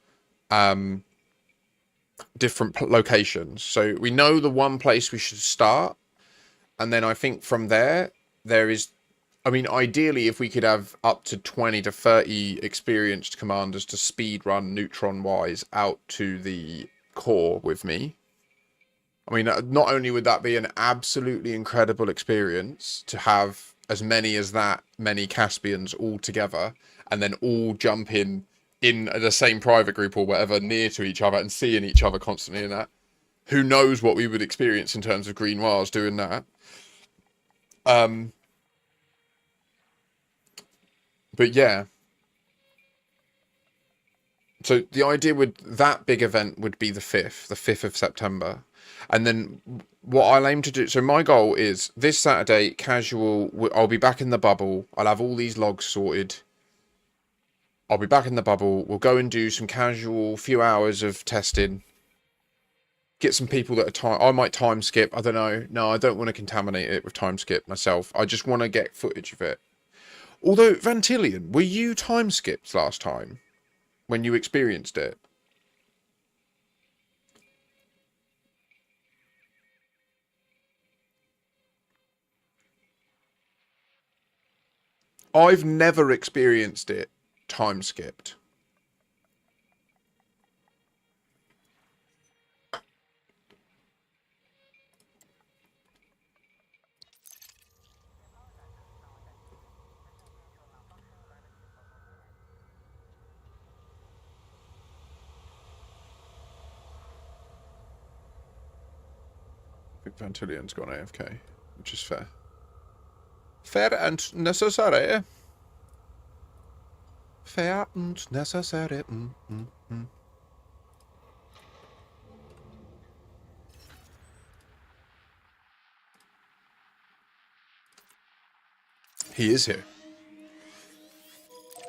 different locations. So we know the one place we should start, and then I think from there is, I mean, ideally if we could have up to 20 to 30 experienced commanders to speed run neutron wise out to the core with me. I mean, not only would that be an absolutely incredible experience to have as many as that many Caspians all together and then all jump in the same private group or whatever near to each other and seeing each other constantly in that. Who knows what we would experience in terms of Green Noirs doing that. But yeah. So the idea with that big event would be the 5th of September. And then what I'll aim to do, so my goal is this Saturday, casual, I'll be back in the bubble. I'll have all these logs sorted. I'll be back in the bubble. We'll go and do some casual few hours of testing. Get some people that are time. I might time skip. I don't know. No, I don't want to contaminate it with time skip myself. I just want to get footage of it. Although, Vantillion, were you time skipped last time when you experienced it? I've never experienced it time skipped. I think Vantillion's gone AFK, which is fair. Fair and necessary. Fair and necessary. He is here.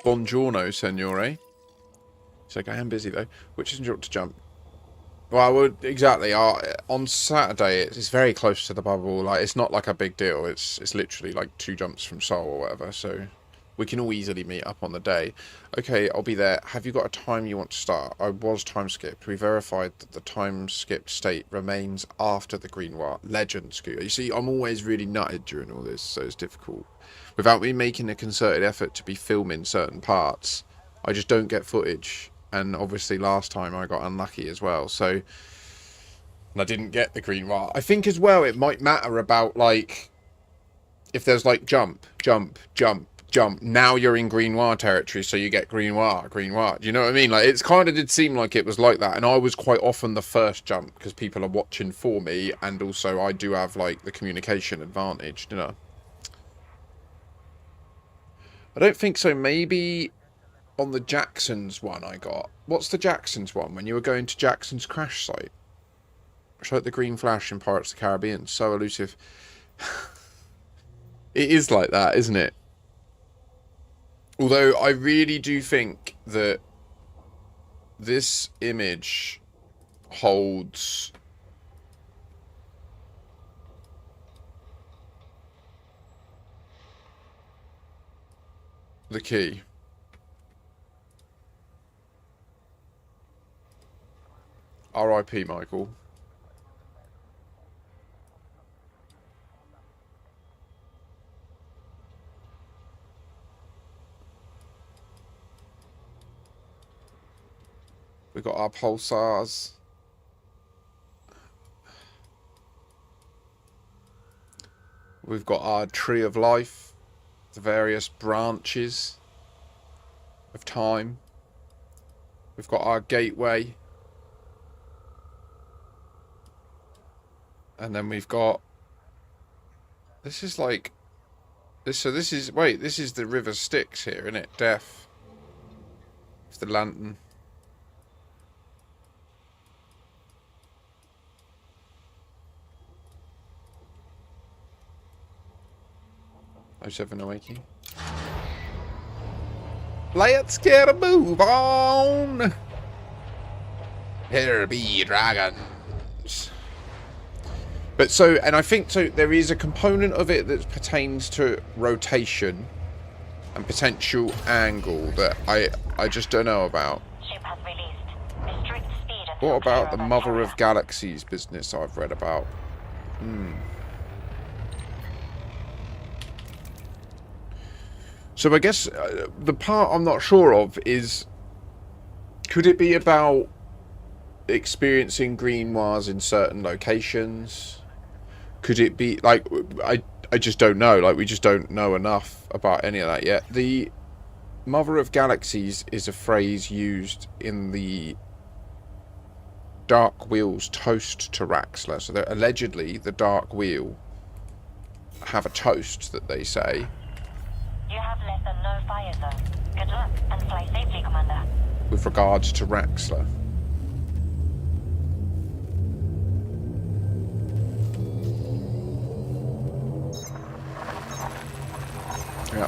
Buongiorno, signore. He's like, I am busy though. Which isn't to jump. Well, I would exactly. On Saturday, it's very close to the bubble. Like, it's not like a big deal. It's literally like 2 jumps from Seoul or whatever. So we can all easily meet up on the day. Okay, I'll be there. Have you got a time you want to start? I was time skipped. We verified that the time skipped state remains after the Green Noir. Legend, Scooter. You see, I'm always really nutted during all this, so it's difficult. Without me making a concerted effort to be filming certain parts, I just don't get footage. And obviously last time I got unlucky as well. So, and I didn't get the Green Noir. I think as well it might matter about, like, if there's like jump. Now you're in Green Noir territory, so you get Green Noir. Do you know what I mean? Like, it's kind of did seem like it was like that. And I was quite often the first jump because people are watching for me. And also I do have, like, the communication advantage, you know. I don't think so. Maybe on the Jackson's one I got. What's the Jackson's one? When you were going to Jackson's crash site? Much like the green flash in Pirates of the Caribbean. So elusive. It is like that, isn't it? Although I really do think that this image holds the key. R.I.P. Michael. We've got our pulsars. We've got our tree of life, the various branches of time. We've got our gateway. And then we've got... This is like... So this is... Wait, this is the River Styx here, isn't it? Death. It's the lantern. 0780. Let's get a move on. Here be dragons. But so, and I think so, there is a component of it that pertains to rotation and potential angle that I just don't know about. Ship has released. Restrict speed until What about the clear of Mother area. of Galaxies business I've read about? So I guess the part I'm not sure of is, could it be about experiencing grimoires in certain locations? Could it be, like, I just don't know. Like, we just don't know enough about any of that yet. The Mother of Galaxies is a phrase used in the Dark Wheel's toast to Raxler. So that allegedly the Dark Wheel have a toast that they say. You have less than no fire zone. Good luck and fly safely, Commander. With regards to Raxler. Yeah.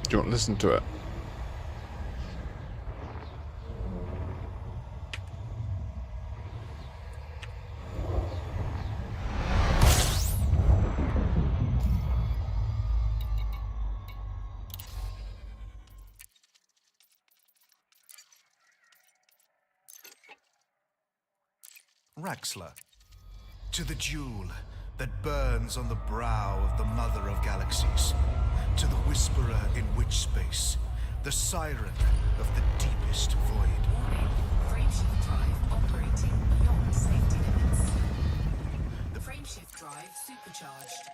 Do you want to listen to it? Raxler, to the jewel that burns on the brow of the Mother of Galaxies, to the whisperer in witch space, the siren of the deepest void. Warning, frameshift drive operating beyond safety limits. The frameshift drive supercharged.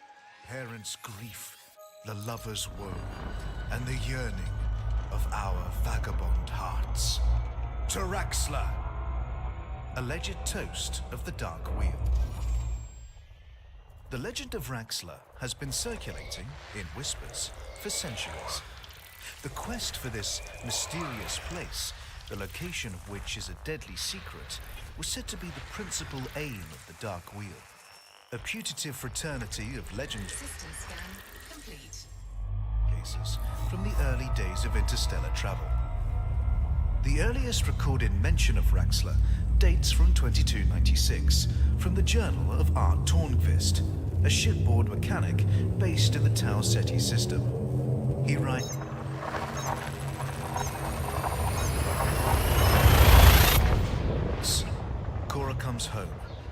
Parents' grief, the lover's woe, and the yearning of our vagabond hearts. To Raxler! Alleged toast of the Dark Wheel. The legend of Raxler has been circulating in whispers for centuries. The quest for this mysterious place, the location of which is a deadly secret, was said to be the principal aim of the Dark Wheel. A putative fraternity of legend System scan complete. cases from the early days of interstellar travel. The earliest recorded mention of Raxler dates from 2296, from the Journal of Art Tornqvist, a shipboard mechanic based in the Tau Ceti system. He writes, Cora comes home,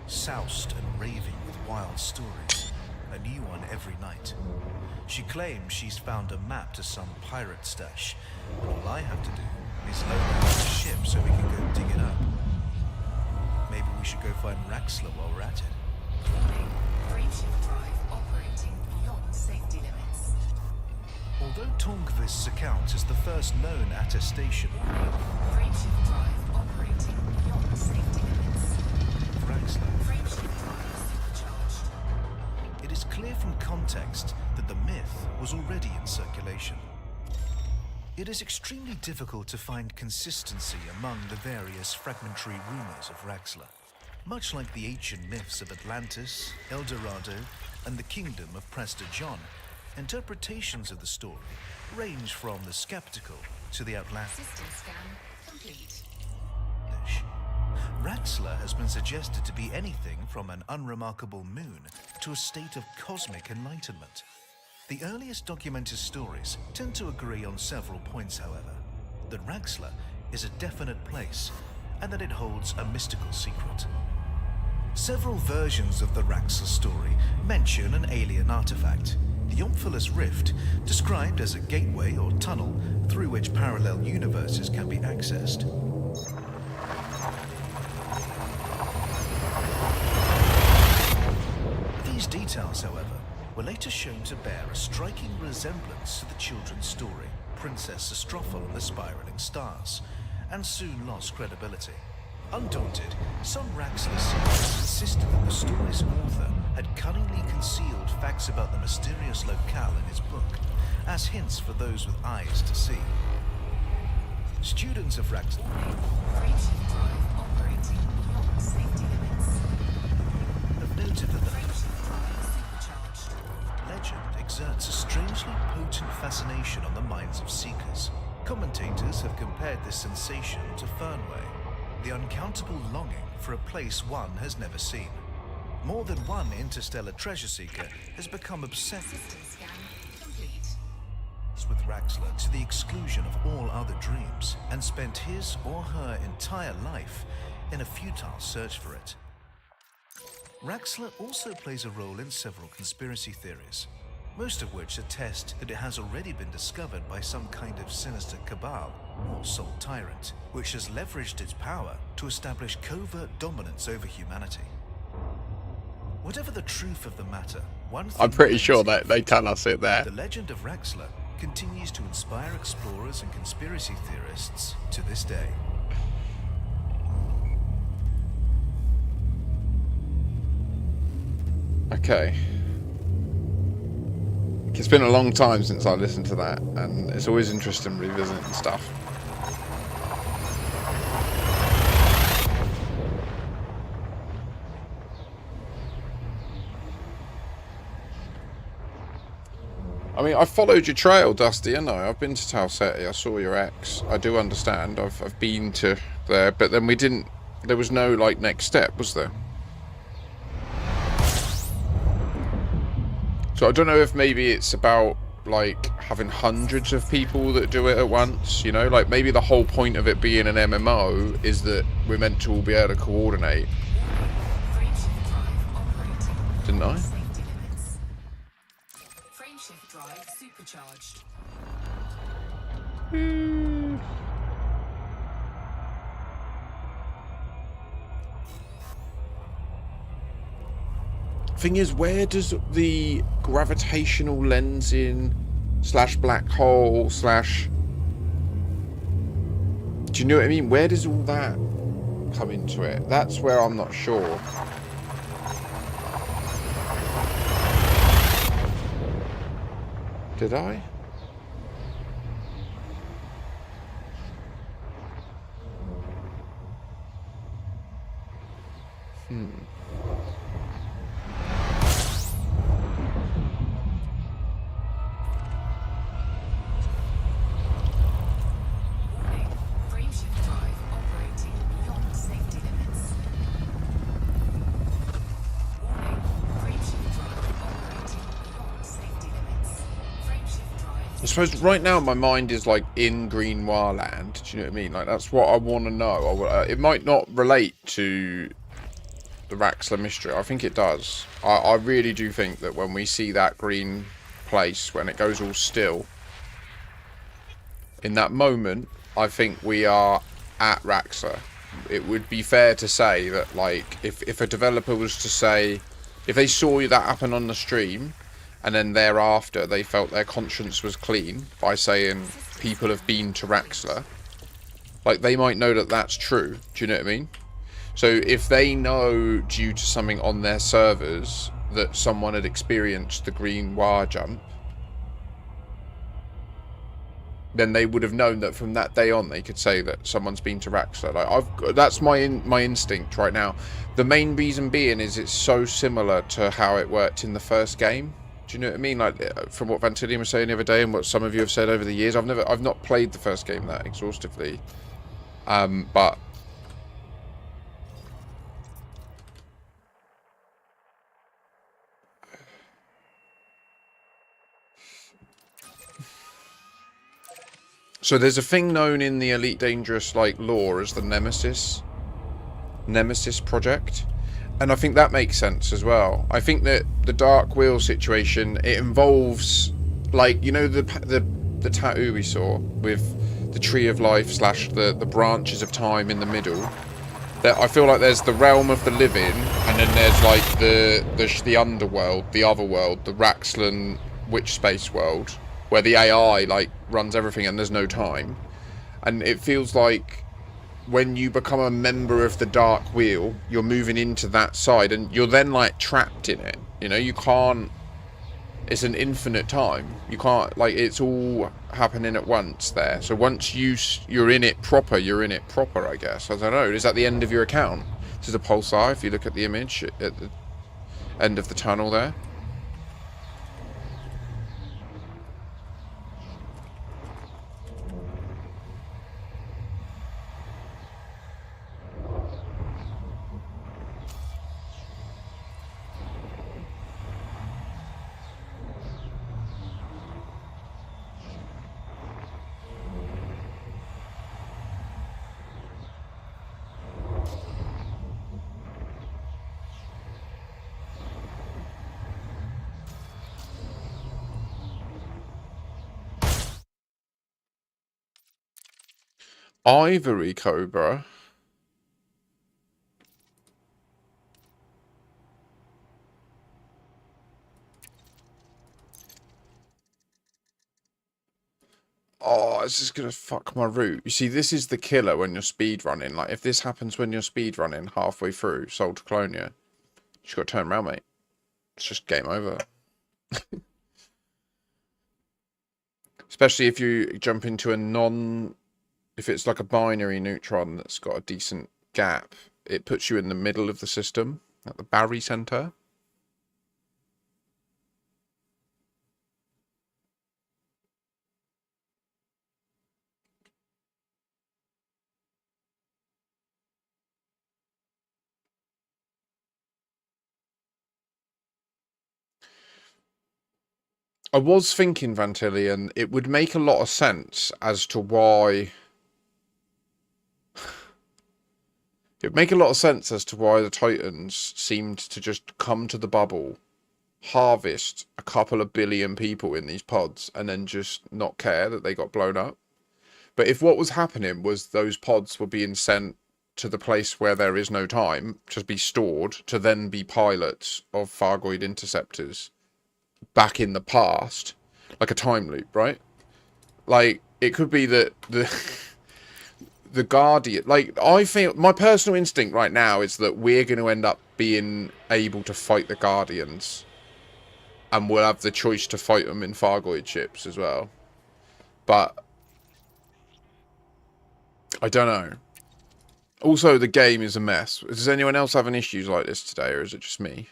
soused and raving with wild stories, a new one every night. She claims she's found a map to some pirate stash, and all I have to do is load out the ship so we can go dig it up. Maybe we should go find Raxler while we're at it. Warning, frameshift drive operating beyond safety limits. Although Tornqvist's account is the first known attestation Frameshift drive operating beyond safety limits. of Raxler, Frameshift drive supercharged. it is clear from context that the myth was already in circulation. It is extremely difficult to find consistency among the various fragmentary rumors of Raxla. Much like the ancient myths of Atlantis, El Dorado, and the kingdom of Prester John, interpretations of the story range from the skeptical to the outlandish. System scan complete. Raxla has been suggested to be anything from an unremarkable moon to a state of cosmic enlightenment. The earliest documented stories tend to agree on several points, however. That Raxla is a definite place and that it holds a mystical secret. Several versions of the Raxla story mention an alien artifact, the Omphilus Rift, described as a gateway or tunnel through which parallel universes can be accessed. These details, however, were later shown to bear a striking resemblance to the children's story, Princess Astrophel and the Spiraling Stars, and soon lost credibility. Undaunted, some Raxla seekers insisted that the story's author had cunningly concealed facts about the mysterious locale in his book, as hints for those with eyes to see. Students of Raxla Frameshift drive operating beyond safety limits. have noted that the Frameshift drive supercharged. legend exerts a strangely potent fascination on the minds of seekers. Commentators have compared this sensation to Fernway, the uncountable longing for a place one has never seen. More than one interstellar treasure seeker has become obsessed System scan complete. with Raxla to the exclusion of all other dreams, and spent his or her entire life in a futile search for it. Raxla also plays a role in several conspiracy theories, most of which attest that it has already been discovered by some kind of sinister cabal or sole tyrant, which has leveraged its power to establish covert dominance over humanity. Whatever the truth of the matter, one thing I'm pretty remains sure that they tell us it there. the legend of Raxla continues to inspire explorers and conspiracy theorists to this day. Okay. It's been a long time since I listened to that, and it's always interesting revisiting stuff. I mean, I followed your trail, Dusty, and I've been to Talsetti, I saw your ex. I do understand, I've been to there, but then we didn't, there was no, like, next step, was there? So I don't know if maybe it's about, like, having hundreds of people that do it at once, you know? Like, maybe the whole point of it being an MMO is that we're meant to all be able to coordinate. Frameshift drive operating Didn't beyond I? safety limits. Frameshift drive supercharged. Thing is, where does the gravitational lensing / black hole / do you know what I mean? Where does all that come into it? That's where I'm not sure. Did I? Warning. Frameshift drive operating beyond safety limits. Warning. Frameshift drive operating beyond safety limits. Frameshift drive I suppose right now my mind is like in Green Noir land. Do you know what I mean? Like, that's what I want to know. It might not relate to the Raxla mystery. I think it does. I really do think that when we see that green place, when it goes all still, in that moment, I think we are at Raxla. It would be fair to say that, like, if a developer was to say, if they saw that happen on the stream, and then thereafter they felt their conscience was clean by saying people have been to Raxla, like, they might know that that's true. Do you know what I mean? So if they know, due to something on their servers, that someone had experienced the green wire jump, then they would have known that from that day on they could say that someone's been to Raxxla. Like that's my instinct right now. The main reason being is it's so similar to how it worked in the first game. Do you know what I mean? Like from what Vantillion was saying the other day and what some of you have said over the years. I've not played the first game that exhaustively, but so there's a thing known in the Elite Dangerous like lore as the Nemesis project, and I think that makes sense as well. I think that the Dark Wheel situation, it involves, like, you know, the tattoo we saw with the Tree of Life slash the branches of time in the middle. That I feel like there's the realm of the living, and then there's like the underworld, the other world, the Raxxlan witch space world, where the AI like runs everything and there's no time. And it feels like when you become a member of the Dark Wheel, you're moving into that side, and you're then like trapped in it. You know, you can't. It's an infinite time. You can't, like, it's all happening at once there. So once you're in it proper, you're in it proper, I guess. I don't know. Is that the end of your account? This is a pulsar, if you look at the image at the end of the tunnel there. Ivory Cobra. Oh, this is gonna fuck my route. You see, this is the killer when you're speed running. Like, if this happens when you're speed running halfway through Soul to Colonia, you just gotta turn around, mate. It's just game over. Especially if you jump into a if it's like a binary neutron that's got a decent gap, it puts you in the middle of the system, at the Barry Center. I was thinking, Vantillion, it would make a lot of sense as to why... It would make a lot of sense as to why the Titans seemed to just come to the bubble, harvest a couple of billion people in these pods, and then just not care that they got blown up. But if what was happening was those pods were being sent to the place where there is no time to be stored, to then be pilots of Thargoid interceptors back in the past, like a time loop, right? Like, it could be that the Guardian, like, I feel, my personal instinct right now is that we're going to end up being able to fight the Guardians, and we'll have the choice to fight them in Thargoid ships as well. But I don't know. Also, the game is a mess. Does anyone else having issues like this today, or is it just me?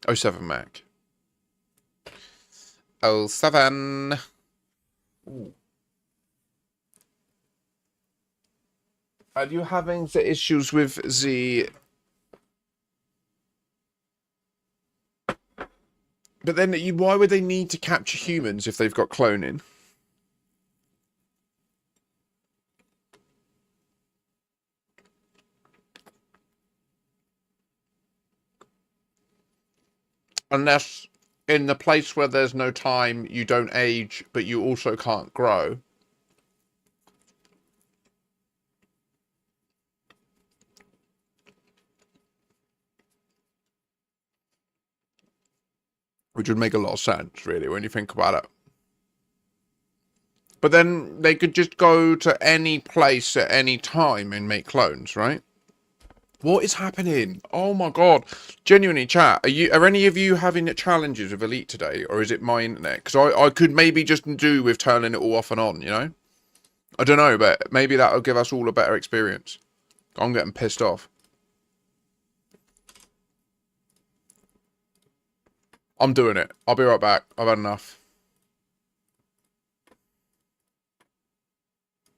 Oh, 07 Mac. 07. Ooh. Are you having the issues with the... But then, why would they need to capture humans if they've got cloning? Unless in the place where there's no time, you don't age, but you also can't grow. Which would make a lot of sense, really, when you think about it. But then they could just go to any place at any time and make clones, right? What is happening? Oh my god. Genuinely, chat. Are any of you having challenges with Elite today? Or is it my internet? Because I could maybe just do with turning it all off and on, you know? I don't know, but maybe that'll give us all a better experience. I'm getting pissed off. I'm doing it. I'll be right back. I've had enough.